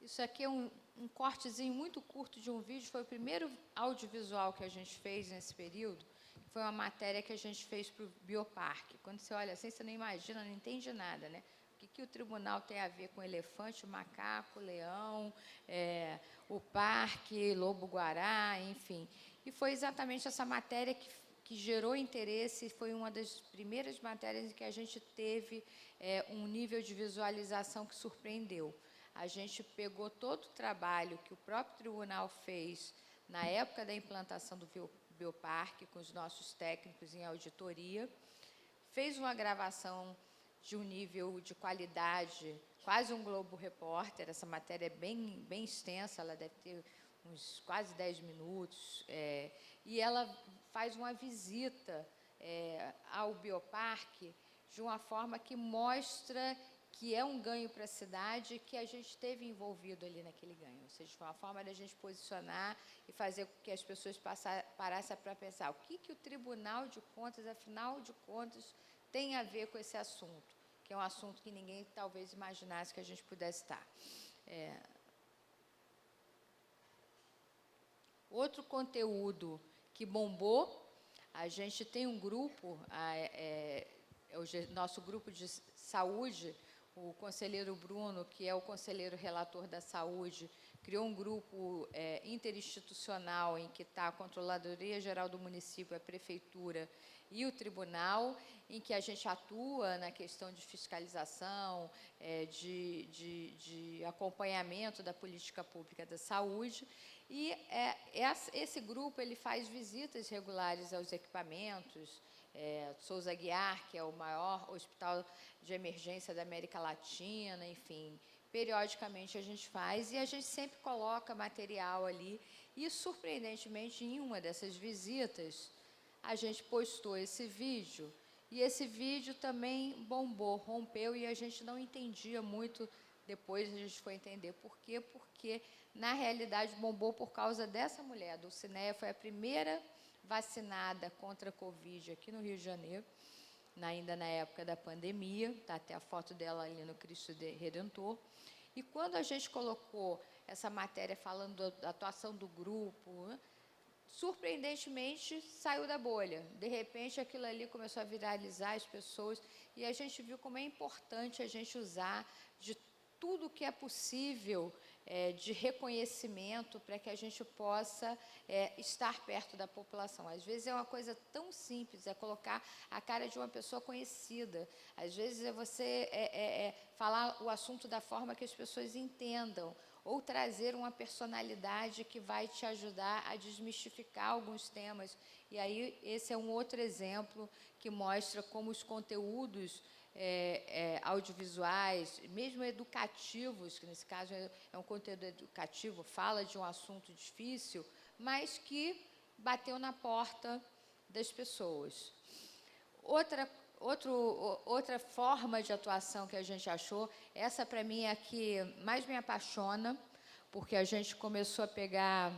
Isso aqui é um cortezinho muito curto de um vídeo, foi o primeiro audiovisual que a gente fez nesse período, foi uma matéria que a gente fez para o Bioparque. Quando você olha assim, você não imagina, não entende nada, né? O que o tribunal tem a ver com elefante, macaco, leão, o parque, lobo-guará, enfim. E foi exatamente essa matéria que gerou interesse, foi uma das primeiras matérias em que a gente teve um nível de visualização que surpreendeu. A gente pegou todo o trabalho que o próprio tribunal fez na época da implantação do Bioparque, com os nossos técnicos em auditoria, fez uma gravação de um nível de qualidade, quase um Globo Repórter. Essa matéria é bem extensa, ela deve ter uns quase 10 minutos, e ela faz uma visita ao Bioparque de uma forma que mostra que é um ganho para a cidade, que a gente teve envolvido ali naquele ganho. Ou seja, foi uma forma da gente posicionar e fazer com que as pessoas parassem para pensar o que o Tribunal de Contas, afinal de contas, tem a ver com esse assunto, que é um assunto que ninguém talvez imaginasse que a gente pudesse estar. Outro conteúdo que bombou, a gente tem um grupo, o nosso grupo de saúde, o conselheiro Bruno, que é o conselheiro relator da saúde, criou um grupo interinstitucional em que está a Controladoria Geral do Município, a Prefeitura e o Tribunal, em que a gente atua na questão de fiscalização, de acompanhamento da política pública da saúde. E esse grupo ele faz visitas regulares aos equipamentos. Souza Aguiar, que é o maior hospital de emergência da América Latina, enfim, periodicamente a gente faz, e a gente sempre coloca material ali, e surpreendentemente em uma dessas visitas a gente postou esse vídeo, E esse vídeo também bombou, rompeu, e a gente não entendia muito. Depois a gente foi entender por quê, porque, na realidade, bombou por causa dessa mulher. A Dulcineia foi a primeira vacinada contra a Covid aqui no Rio de Janeiro, ainda na época da pandemia, está até a foto dela ali no Cristo Redentor. E quando a gente colocou essa matéria falando da atuação do grupo, né, surpreendentemente, saiu da bolha. De repente, aquilo ali começou a viralizar as pessoas, e a gente viu como é importante a gente usar de tudo que é possível de reconhecimento para que a gente possa estar perto da população. Às vezes é uma coisa tão simples, é colocar a cara de uma pessoa conhecida. Às vezes é você falar o assunto da forma que as pessoas entendam, ou trazer uma personalidade que vai te ajudar a desmistificar alguns temas. E aí, esse é um outro exemplo que mostra como os conteúdos audiovisuais, mesmo educativos, que nesse caso é um conteúdo educativo, fala de um assunto difícil, mas que bateu na porta das pessoas. Outra forma de atuação que a gente achou, essa para mim é a que mais me apaixona, porque a gente começou a pegar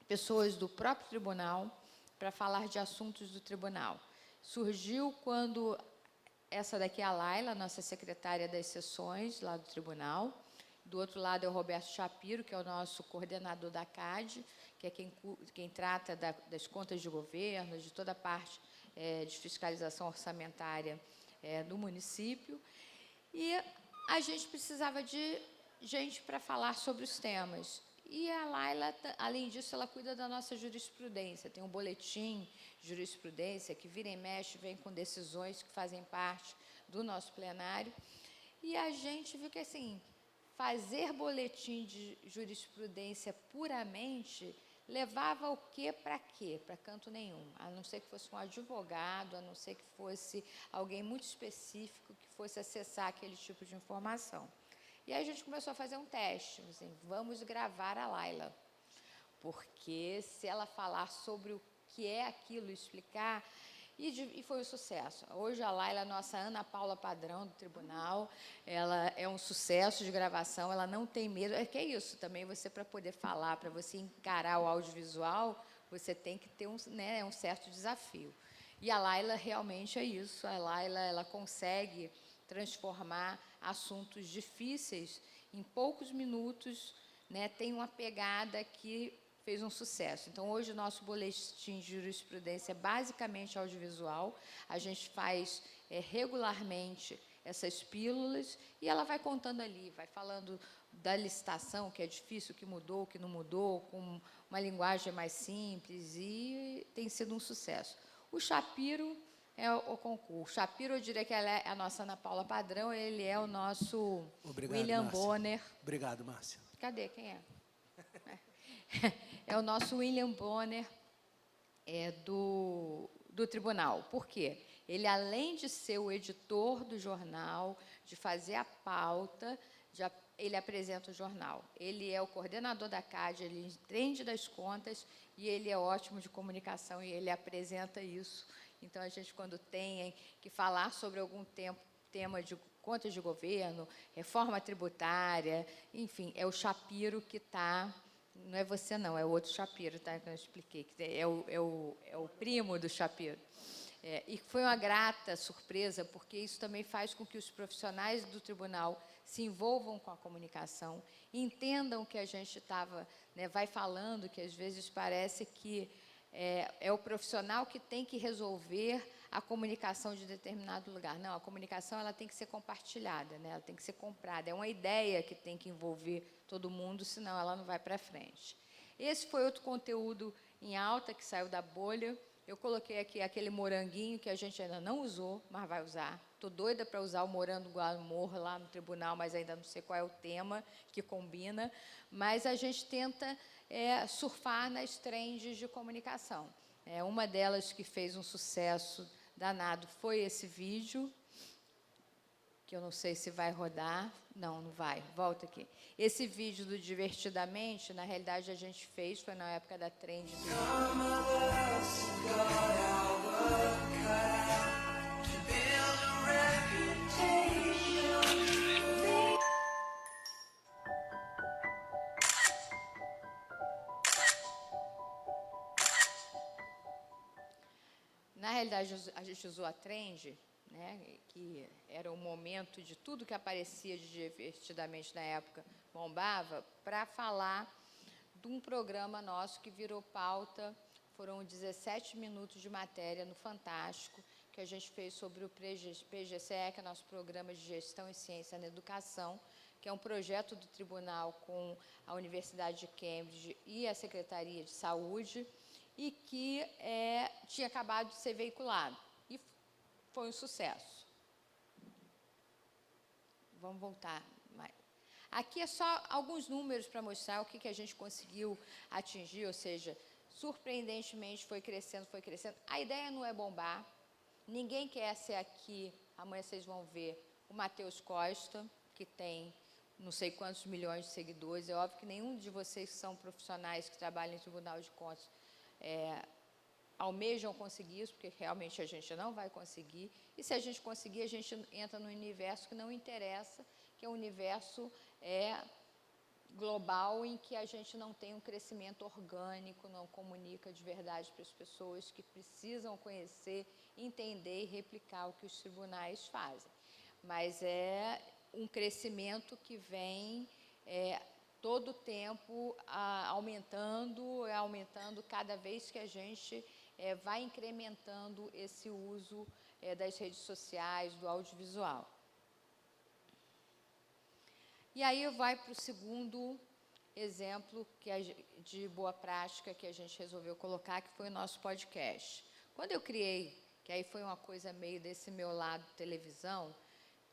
pessoas do próprio tribunal para falar de assuntos do tribunal. Surgiu quando essa daqui é a Laila, nossa secretária das sessões lá do tribunal. Do outro lado é o Roberto Shapiro, que é o nosso coordenador da CAD, que é quem trata das contas de governo, de toda a parte de fiscalização orçamentária do município. E a gente precisava de gente para falar sobre os temas. E a Laila, além disso, ela cuida da nossa jurisprudência. Tem um boletim de jurisprudência que vira e mexe, vem com decisões que fazem parte do nosso plenário. E a gente viu que, assim, fazer boletim de jurisprudência puramente levava o quê para quê? Para canto nenhum. A não ser que fosse um advogado, a não ser que fosse alguém muito específico que fosse acessar aquele tipo de informação. E aí a gente começou a fazer um teste, assim, vamos gravar a Laila, porque se ela falar sobre o que é aquilo, explicar, e foi um sucesso. Hoje a Laila é a nossa Ana Paula Padrão do tribunal, ela é um sucesso de gravação, ela não tem medo, é que é isso também, você para poder falar, para você encarar o audiovisual, você tem que ter um certo desafio. E a Laila realmente é isso, a Laila ela consegue transformar assuntos difíceis em poucos minutos, né, tem uma pegada que fez um sucesso. Então, hoje, o nosso boletim de jurisprudência é basicamente audiovisual. A gente faz regularmente essas pílulas e ela vai contando ali, vai falando da licitação, que é difícil, o que mudou, o que não mudou, com uma linguagem mais simples, e tem sido um sucesso. O Shapiro é o concurso. O Shapiro, eu diria que ela é a nossa Ana Paula Padrão, ele é o nosso William Bonner. Obrigado, Márcia. Cadê? Quem é? É o nosso William Bonner do tribunal. Por quê? Ele, além de ser o editor do jornal, de fazer a pauta, ele apresenta o jornal. Ele é o coordenador da CAD, ele entende das contas e ele é ótimo de comunicação e ele apresenta isso. Então, a gente, quando tem que falar sobre algum tema de contas de governo, reforma tributária, enfim, é o Shapiro que está... Não é você, não, é o outro Shapiro, tá? Que eu expliquei, que é o primo do Shapiro. E foi uma grata surpresa, porque isso também faz com que os profissionais do tribunal se envolvam com a comunicação, entendam que a gente vai falando, que às vezes parece que é o profissional que tem que resolver a comunicação de determinado lugar. Não, a comunicação ela tem que ser compartilhada, né? Ela tem que ser comprada. É uma ideia que tem que envolver todo mundo, senão ela não vai para frente. Esse foi outro conteúdo em alta que saiu da bolha. Eu coloquei aqui aquele moranguinho que a gente ainda não usou, mas vai usar. Estou doida para usar o morango do amor lá no tribunal, mas ainda não sei qual é o tema que combina. Mas a gente tenta surfar nas trends de comunicação. Uma delas que fez um sucesso danado foi esse vídeo, que eu não sei se vai rodar. Não, não vai. Volta aqui. Esse vídeo do Divertidamente, na realidade, a gente fez, foi na época da trend do... realidade, a gente usou a trend, né, que era o momento de tudo que aparecia de divertidamente na época, bombava, para falar de um programa nosso que virou pauta. Foram 17 minutos de matéria no Fantástico, que a gente fez sobre o PGCE, que é nosso Programa de Gestão e Ciência na Educação, que é um projeto do tribunal com a Universidade de Cambridge e a Secretaria de Saúde, e que tinha acabado de ser veiculado. E foi um sucesso. Vamos voltar mais. Aqui é só alguns números para mostrar o que a gente conseguiu atingir, ou seja, surpreendentemente foi crescendo, foi crescendo. A ideia não é bombar. Ninguém quer ser aqui, amanhã vocês vão ver, o Matheus Costa, que tem não sei quantos milhões de seguidores. É óbvio que nenhum de vocês que são profissionais que trabalham em Tribunal de Contas almejam conseguir isso, porque realmente a gente não vai conseguir. E se a gente conseguir, a gente entra no universo que não interessa, que é um universo global, em que a gente não tem um crescimento orgânico, não comunica de verdade para as pessoas que precisam conhecer, entender e replicar o que os tribunais fazem. Mas é um crescimento que vem todo o tempo aumentando cada vez que a gente vai incrementando esse uso das redes sociais, do audiovisual. E aí vai para o segundo exemplo de boa prática que a gente resolveu colocar, que foi o nosso podcast. Quando eu criei, que aí foi uma coisa meio desse meu lado televisão,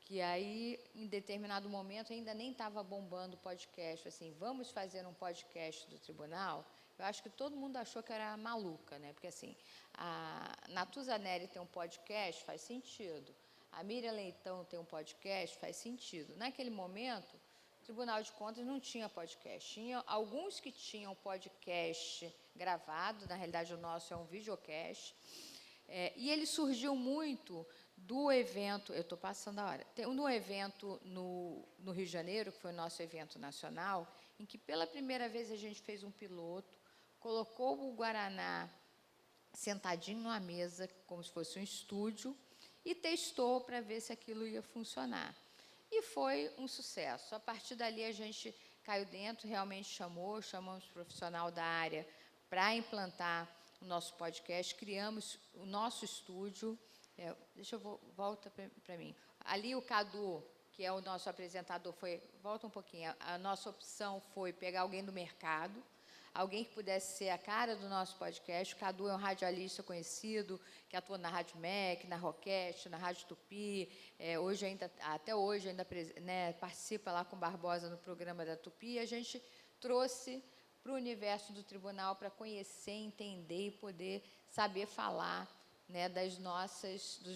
que aí, em determinado momento, ainda nem estava bombando o podcast, assim, vamos fazer um podcast do tribunal. Eu acho que todo mundo achou que eu era maluca, né? Porque, assim, a Natuza Neri tem um podcast, faz sentido. A Miriam Leitão tem um podcast, faz sentido. Naquele momento, o Tribunal de Contas não tinha podcast. Tinha alguns que tinham podcast gravado, na realidade o nosso é um videocast, e ele surgiu muito do evento, eu estou passando a hora, no evento no Rio de Janeiro, que foi o nosso evento nacional, em que pela primeira vez a gente fez um piloto, colocou o Guaraná sentadinho numa mesa, como se fosse um estúdio, e testou para ver se aquilo ia funcionar. E foi um sucesso. A partir dali a gente caiu dentro, realmente chamamos profissional da área para implantar o nosso podcast, criamos o nosso estúdio. Volta para mim. Ali o Cadu, que é o nosso apresentador, volta um pouquinho, a nossa opção foi pegar alguém do mercado, alguém que pudesse ser a cara do nosso podcast. O Cadu é um radialista conhecido, que atua na Rádio MEC, na Roquete, na Rádio Tupi, até hoje ainda participa lá com Barbosa no programa da Tupi. A gente trouxe para o universo do tribunal para conhecer, entender e poder saber falar, né, dos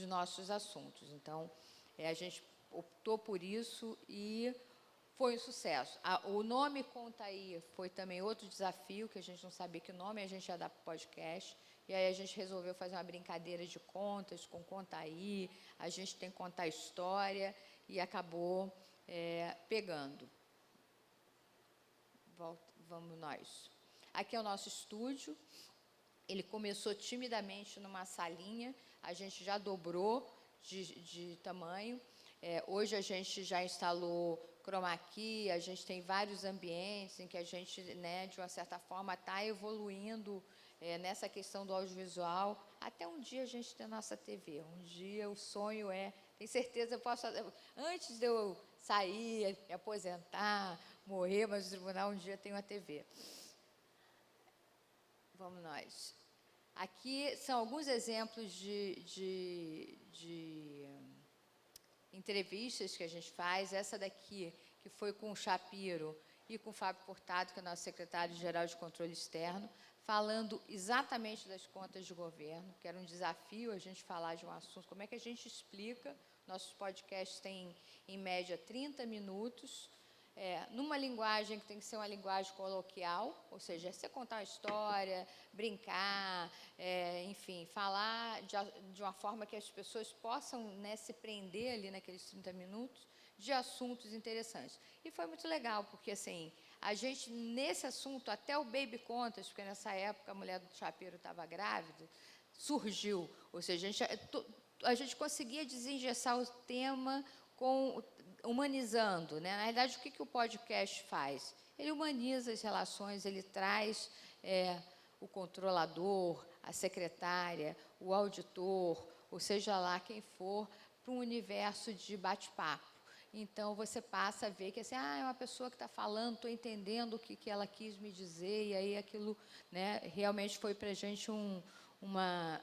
nossos assuntos. Então, a gente optou por isso e foi um sucesso. O nome Conta Aí foi também outro desafio, que a gente não sabia que nome a gente ia dar para o podcast, e aí a gente resolveu fazer uma brincadeira de contas com Conta Aí, a gente tem que contar a história, e acabou pegando. Vamos nós. Aqui é o nosso estúdio. Ele começou timidamente numa salinha, a gente já dobrou de tamanho. Hoje a gente já instalou chroma key, a gente tem vários ambientes em que a gente, de uma certa forma, está evoluindo nessa questão do audiovisual. Até um dia a gente ter nossa TV. Um dia o sonho tenho certeza, eu posso, antes de eu sair, me aposentar, morrer, mas o tribunal um dia tem uma TV. Vamos nós. Aqui são alguns exemplos de entrevistas que a gente faz. Essa daqui, que foi com o Shapiro e com o Fábio Portado, que é nosso secretário-geral de Controle Externo, falando exatamente das contas de governo, que era um desafio a gente falar de um assunto. Como é que a gente explica? Nossos podcasts têm, em média, 30 minutos, numa linguagem que tem que ser uma linguagem coloquial, ou seja, você contar uma história, brincar, enfim, falar de uma forma que as pessoas possam se prender ali naqueles 30 minutos de assuntos interessantes. E foi muito legal, porque assim, a gente, nesse assunto, até o Baby Contas, porque nessa época a mulher do Shapiro estava grávida, surgiu. Ou seja, a gente conseguia desengessar o tema humanizando, né? Na verdade, o que o podcast faz? Ele humaniza as relações, ele traz o controlador, a secretária, o auditor, ou seja lá quem for, para um universo de bate-papo. Então, você passa a ver que assim, é uma pessoa que está falando, estou entendendo o que ela quis me dizer, e aí aquilo, né, realmente foi para a gente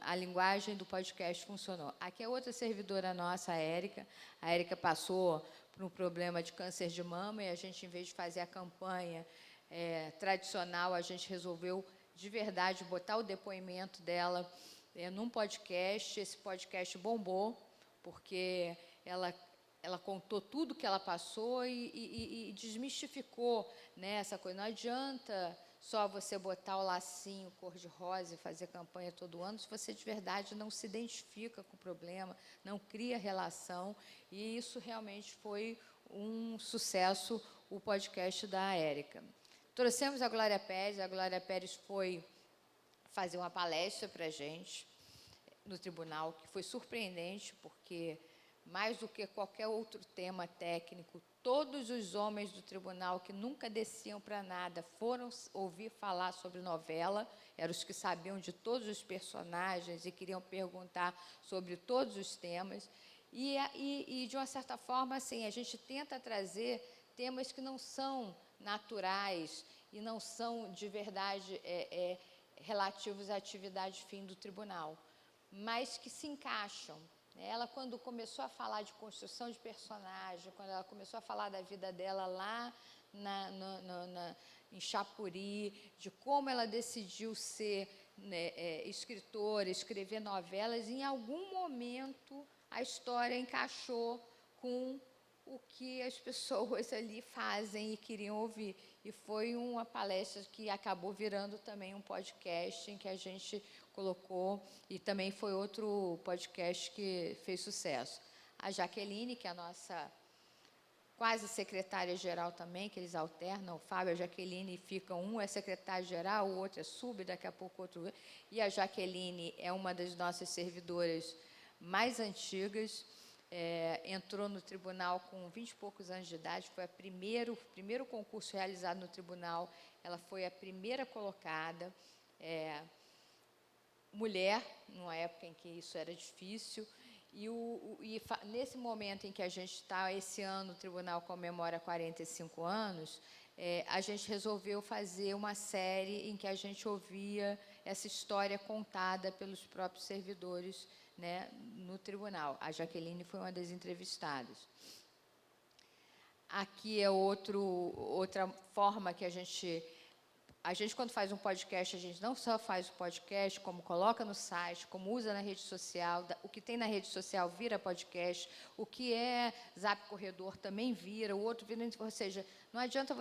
a linguagem do podcast funcionou. Aqui é outra servidora nossa, a Érica. A Érica passou por um problema de câncer de mama e a gente, em vez de fazer a campanha tradicional, a gente resolveu, de verdade, botar o depoimento dela num podcast. Esse podcast bombou, porque ela contou tudo que ela passou e desmistificou, né, essa coisa. Não adianta só você botar o lacinho cor-de-rosa e fazer campanha todo ano se você de verdade não se identifica com o problema, não cria relação. E isso realmente foi um sucesso, o podcast da Érica. Trouxemos a Glória Pérez foi fazer uma palestra para a gente no tribunal, que foi surpreendente, porque mais do que qualquer outro tema técnico, todos os homens do tribunal que nunca desciam para nada foram ouvir falar sobre novela, eram os que sabiam de todos os personagens e queriam perguntar sobre todos os temas. E de uma certa forma, assim, a gente tenta trazer temas que não são naturais e não são, de verdade, relativos à atividade fim do tribunal, mas que se encaixam. Ela, quando começou a falar de construção de personagem, quando ela começou a falar da vida dela lá em Chapuri, de como ela decidiu ser, né, escritora, escrever novelas, em algum momento a história encaixou com o que as pessoas ali fazem e queriam ouvir. E foi uma palestra que acabou virando também um podcast em que a gente colocou, e também foi outro podcast que fez sucesso. A Jaqueline, que é a nossa quase secretária-geral também, que eles alternam, o Fábio e a Jaqueline ficam, um é secretário-geral, o outro é sub, daqui a pouco outro... E a Jaqueline é uma das nossas servidoras mais antigas, entrou no tribunal com 20 e poucos anos de idade, foi o primeiro concurso realizado no tribunal, ela foi a primeira colocada, mulher, numa época em que isso era difícil, e nesse momento em que a gente está, esse ano o tribunal comemora 45 anos, a gente resolveu fazer uma série em que a gente ouvia essa história contada pelos próprios servidores, né, no tribunal. A Jaqueline foi uma das entrevistadas. Aqui é outra forma que a gente, quando faz um podcast, a gente não só faz o podcast, como coloca no site, como usa na rede social, o que tem na rede social vira podcast, o que é Zap Corredor também vira, o outro vira, ou seja, não adianta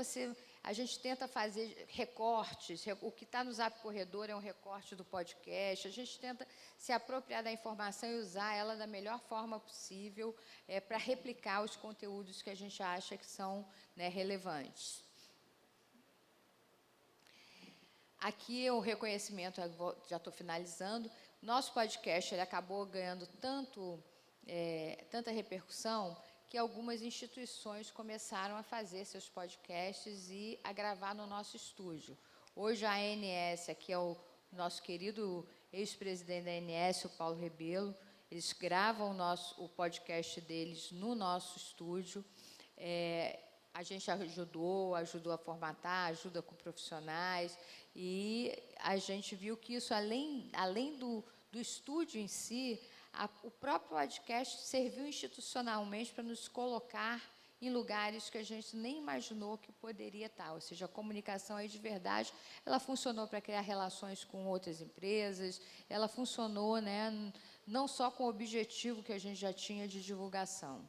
a gente tenta fazer recortes, o que está no Zap Corredor é um recorte do podcast, a gente tenta se apropriar da informação e usar ela da melhor forma possível para replicar os conteúdos que a gente acha que são, né, relevantes. Aqui é o reconhecimento, já estou finalizando. Nosso podcast ele acabou ganhando tanta repercussão que algumas instituições começaram a fazer seus podcasts e a gravar no nosso estúdio. Hoje a ANS, aqui é o nosso querido ex-presidente da ANS, o Paulo Rebelo, eles gravam o podcast deles no nosso estúdio. A gente ajudou a formatar, ajuda com profissionais, e a gente viu que isso, além do estúdio em si, o próprio podcast serviu institucionalmente para nos colocar em lugares que a gente nem imaginou que poderia estar. Ou seja, a comunicação aí de verdade, ela funcionou para criar relações com outras empresas, ela funcionou, né, não só com o objetivo que a gente já tinha de divulgação.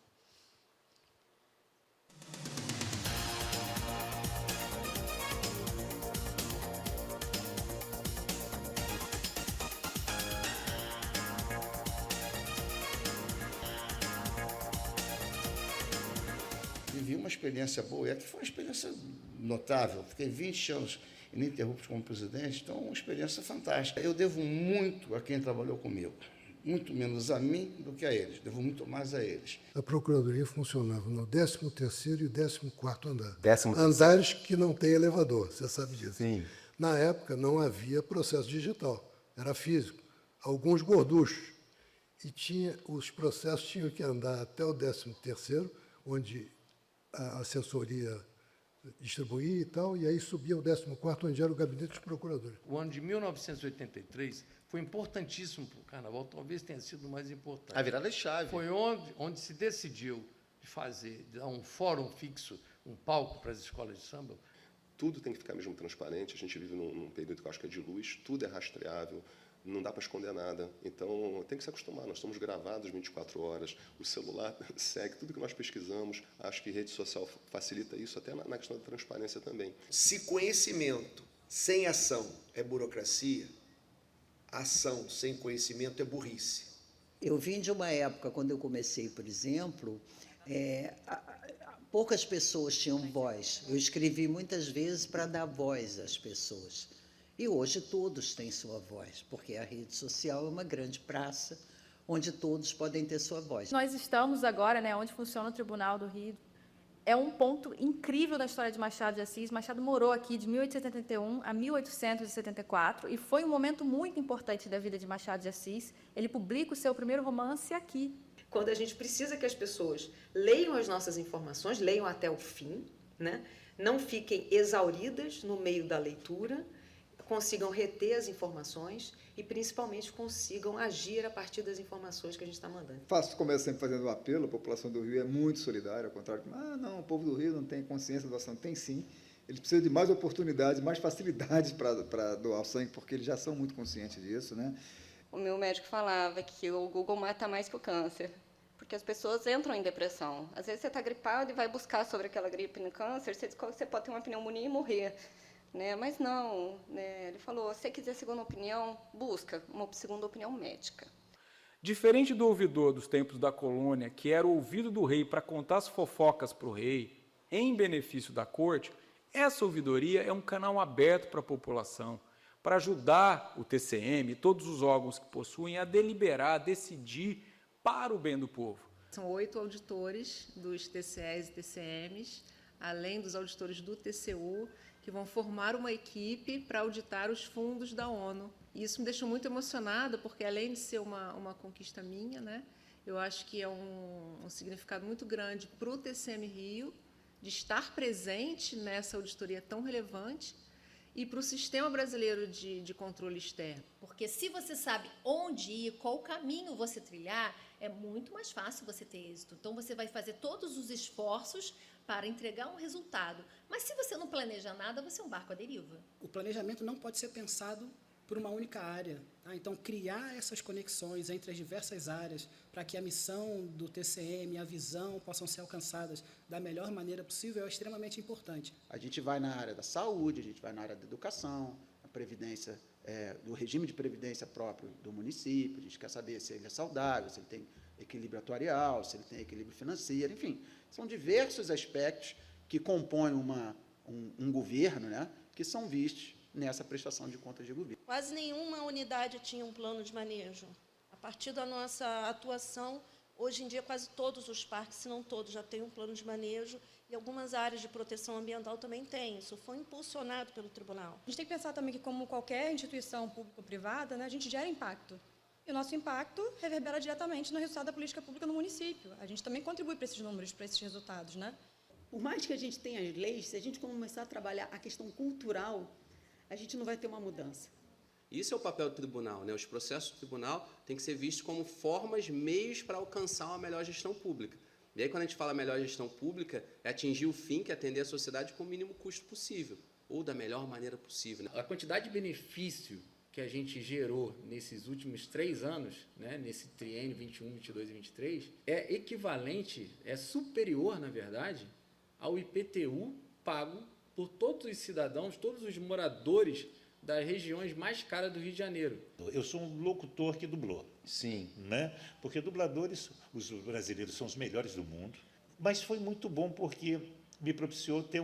Vivi uma experiência boa, e aqui foi uma experiência notável. Fiquei 20 anos ininterruptos como presidente, então é uma experiência fantástica. Eu devo muito a quem trabalhou comigo, muito menos a mim do que a eles, devo muito mais a eles. A Procuradoria funcionava no 13º e 14º andar. 13º. Andares que não tem elevador, você sabe disso. Sim. Na época não havia processo digital, era físico. Alguns gorduchos. E os processos tinham que andar até o 13º, onde a assessoria distribuía e tal, e aí subia ao 14º, onde era o gabinete dos procuradores. O ano de 1983 foi importantíssimo para o Carnaval, talvez tenha sido o mais importante. A virada de chave. Foi onde se decidiu de dar um fórum fixo, um palco para as escolas de samba. Tudo tem que ficar mesmo transparente, a gente vive num período que eu acho que é de luz, tudo é rastreável, não dá para esconder nada. Então, tem que se acostumar. Nós estamos gravados 24 horas, o celular segue tudo que nós pesquisamos. Acho que rede social facilita isso, até na questão da transparência também. Se conhecimento sem ação é burocracia, ação sem conhecimento é burrice. Eu vim de uma época, quando eu comecei, por exemplo, poucas pessoas tinham voz. Eu escrevi muitas vezes para dar voz às pessoas. E hoje todos têm sua voz, porque a rede social é uma grande praça onde todos podem ter sua voz. Nós estamos agora, onde funciona o Tribunal do Rio. É um ponto incrível da história de Machado de Assis. Machado morou aqui de 1871 a 1874 e foi um momento muito importante da vida de Machado de Assis. Ele publica o seu primeiro romance aqui. Quando a gente precisa que as pessoas leiam as nossas informações, leiam até o fim, não fiquem exauridas no meio da leitura, consigam reter as informações e, principalmente, consigam agir a partir das informações que a gente está mandando. Começo sempre fazendo um apelo, a população do Rio é muito solidária, ao contrário de, não, o povo do Rio não tem consciência da doação. Tem sim, eles precisam de mais oportunidades, mais facilidades para doar o sangue, porque eles já são muito conscientes disso, O meu médico falava que o Google mata mais que o câncer, porque as pessoas entram em depressão. Às vezes você está gripado e vai buscar sobre aquela gripe no câncer, você pode ter uma pneumonia e morrer. Mas não, ele falou, se você quiser segunda opinião, busca uma segunda opinião médica. Diferente do ouvidor dos tempos da colônia, que era o ouvido do rei para contar as fofocas para o rei, em benefício da corte, essa ouvidoria é um canal aberto para a população, para ajudar o TCM e todos os órgãos que possuem a deliberar, a decidir para o bem do povo. São 8 auditores dos TCEs e TCMs, além dos auditores do TCU, que vão formar uma equipe para auditar os fundos da ONU. E isso me deixou muito emocionada, porque além de ser uma conquista minha, eu acho que é um significado muito grande para o TCM Rio, de estar presente nessa auditoria tão relevante, e para o sistema brasileiro de controle externo. Porque se você sabe onde ir, qual caminho você trilhar, é muito mais fácil você ter êxito. Então, você vai fazer todos os esforços para entregar um resultado. Mas se você não planeja nada, você é um barco à deriva. O planejamento não pode ser pensado por uma única área. Então, criar essas conexões entre as diversas áreas para que a missão do TCM e a visão possam ser alcançadas da melhor maneira possível é extremamente importante. A gente vai na área da saúde, a gente vai na área da educação, a previdência, do regime de previdência próprio do município, a gente quer saber se ele é saudável, se ele tem equilíbrio atuarial, se ele tem equilíbrio financeiro, enfim. São diversos aspectos que compõem um governo, que são vistos nessa prestação de contas de governo. Quase nenhuma unidade tinha um plano de manejo. A partir da nossa atuação, hoje em dia quase todos os parques, se não todos, já têm um plano de manejo e algumas áreas de proteção ambiental também têm. Isso foi impulsionado pelo tribunal. A gente tem que pensar também que, como qualquer instituição público-privada, a gente gera impacto. E o nosso impacto reverbera diretamente no resultado da política pública no município. A gente também contribui para esses números, para esses resultados, Por mais que a gente tenha as leis, se a gente começar a trabalhar a questão cultural, a gente não vai ter uma mudança. Isso é o papel do tribunal, Os processos do tribunal têm que ser vistos como formas, meios para alcançar uma melhor gestão pública. E aí, quando a gente fala melhor gestão pública, é atingir o fim, que é atender a sociedade com o mínimo custo possível, ou da melhor maneira possível. A quantidade de benefício que a gente gerou nesses últimos 3 anos, nesse triênio 21, 22 e 23, é equivalente, é superior, na verdade, ao IPTU pago por todos os cidadãos, todos os moradores das regiões mais caras do Rio de Janeiro. Eu sou um locutor que dublou. Sim. Porque dubladores, os brasileiros são os melhores do mundo. Mas foi muito bom porque me propiciou ter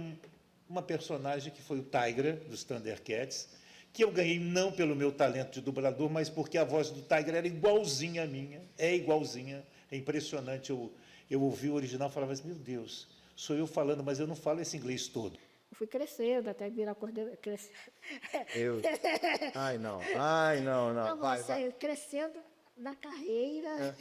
uma personagem que foi o Tigra, dos Thundercats, que eu ganhei não pelo meu talento de dublador, mas porque a voz do Tigra era igualzinha à minha, é igualzinha, é impressionante. Eu ouvi o original e falava assim, meu Deus, sou eu falando, mas eu não falo esse inglês todo. Eu fui crescendo até virar coordenadora. Ai, não. Não, Vai. crescendo na carreira.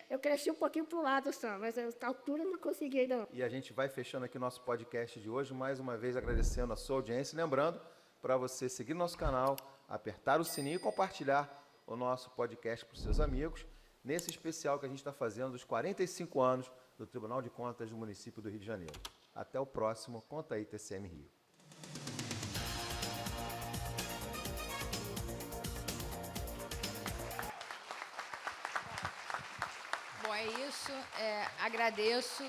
Eu cresci um pouquinho para o lado só, mas a essa altura eu não consegui, não. E a gente vai fechando aqui o nosso podcast de hoje, mais uma vez agradecendo a sua audiência. Lembrando para você seguir nosso canal, apertar o sininho e compartilhar o nosso podcast para os seus amigos, nesse especial que a gente está fazendo dos 45 anos do Tribunal de Contas do município do Rio de Janeiro. Até o próximo Conta aí, TCM Rio. Bom, é isso. Agradeço.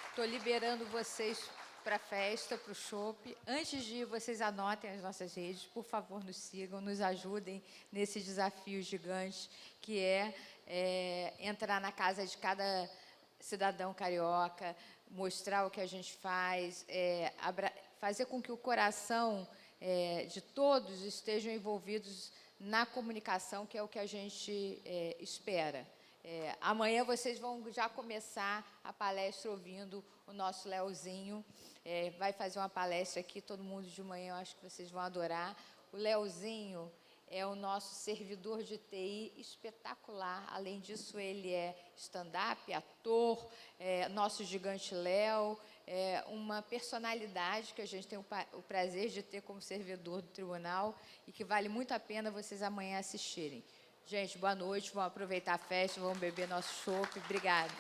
Estou liberando vocês para a festa, para o chopp. Antes de ir, vocês anotem as nossas redes. Por favor, nos sigam, nos ajudem nesse desafio gigante que é entrar na casa de cada cidadão carioca, mostrar o que a gente faz, fazer com que o coração de todos estejam envolvidos na comunicação, que é o que a gente espera. Amanhã vocês vão já começar a palestra ouvindo o nosso Leozinho. Vai fazer uma palestra aqui, todo mundo de manhã, eu acho que vocês vão adorar. O Leozinho é o nosso servidor de TI espetacular. Além disso, ele é stand-up, ator, nosso gigante Léo, uma personalidade que a gente tem o prazer de ter como servidor do tribunal e que vale muito a pena vocês amanhã assistirem. Gente, boa noite, vamos aproveitar a festa, vamos beber nosso chopp. Obrigada.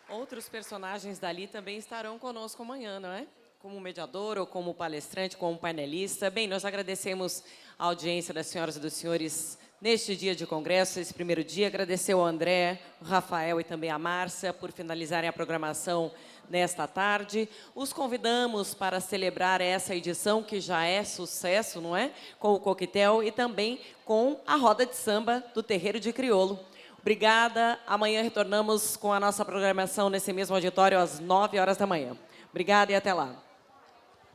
Outros personagens dali também estarão conosco amanhã, não é? Como mediador ou como palestrante, como painelista. Bem, nós agradecemos a audiência das senhoras e dos senhores neste dia de congresso, esse primeiro dia. Agradecer ao André, o Rafael e também a Márcia por finalizarem a programação nesta tarde. Os convidamos para celebrar essa edição, que já é sucesso, não é? Com o coquetel e também com a roda de samba do Terreiro de Crioulo. Obrigada. Amanhã retornamos com a nossa programação nesse mesmo auditório às 9 horas da manhã. Obrigada e até lá.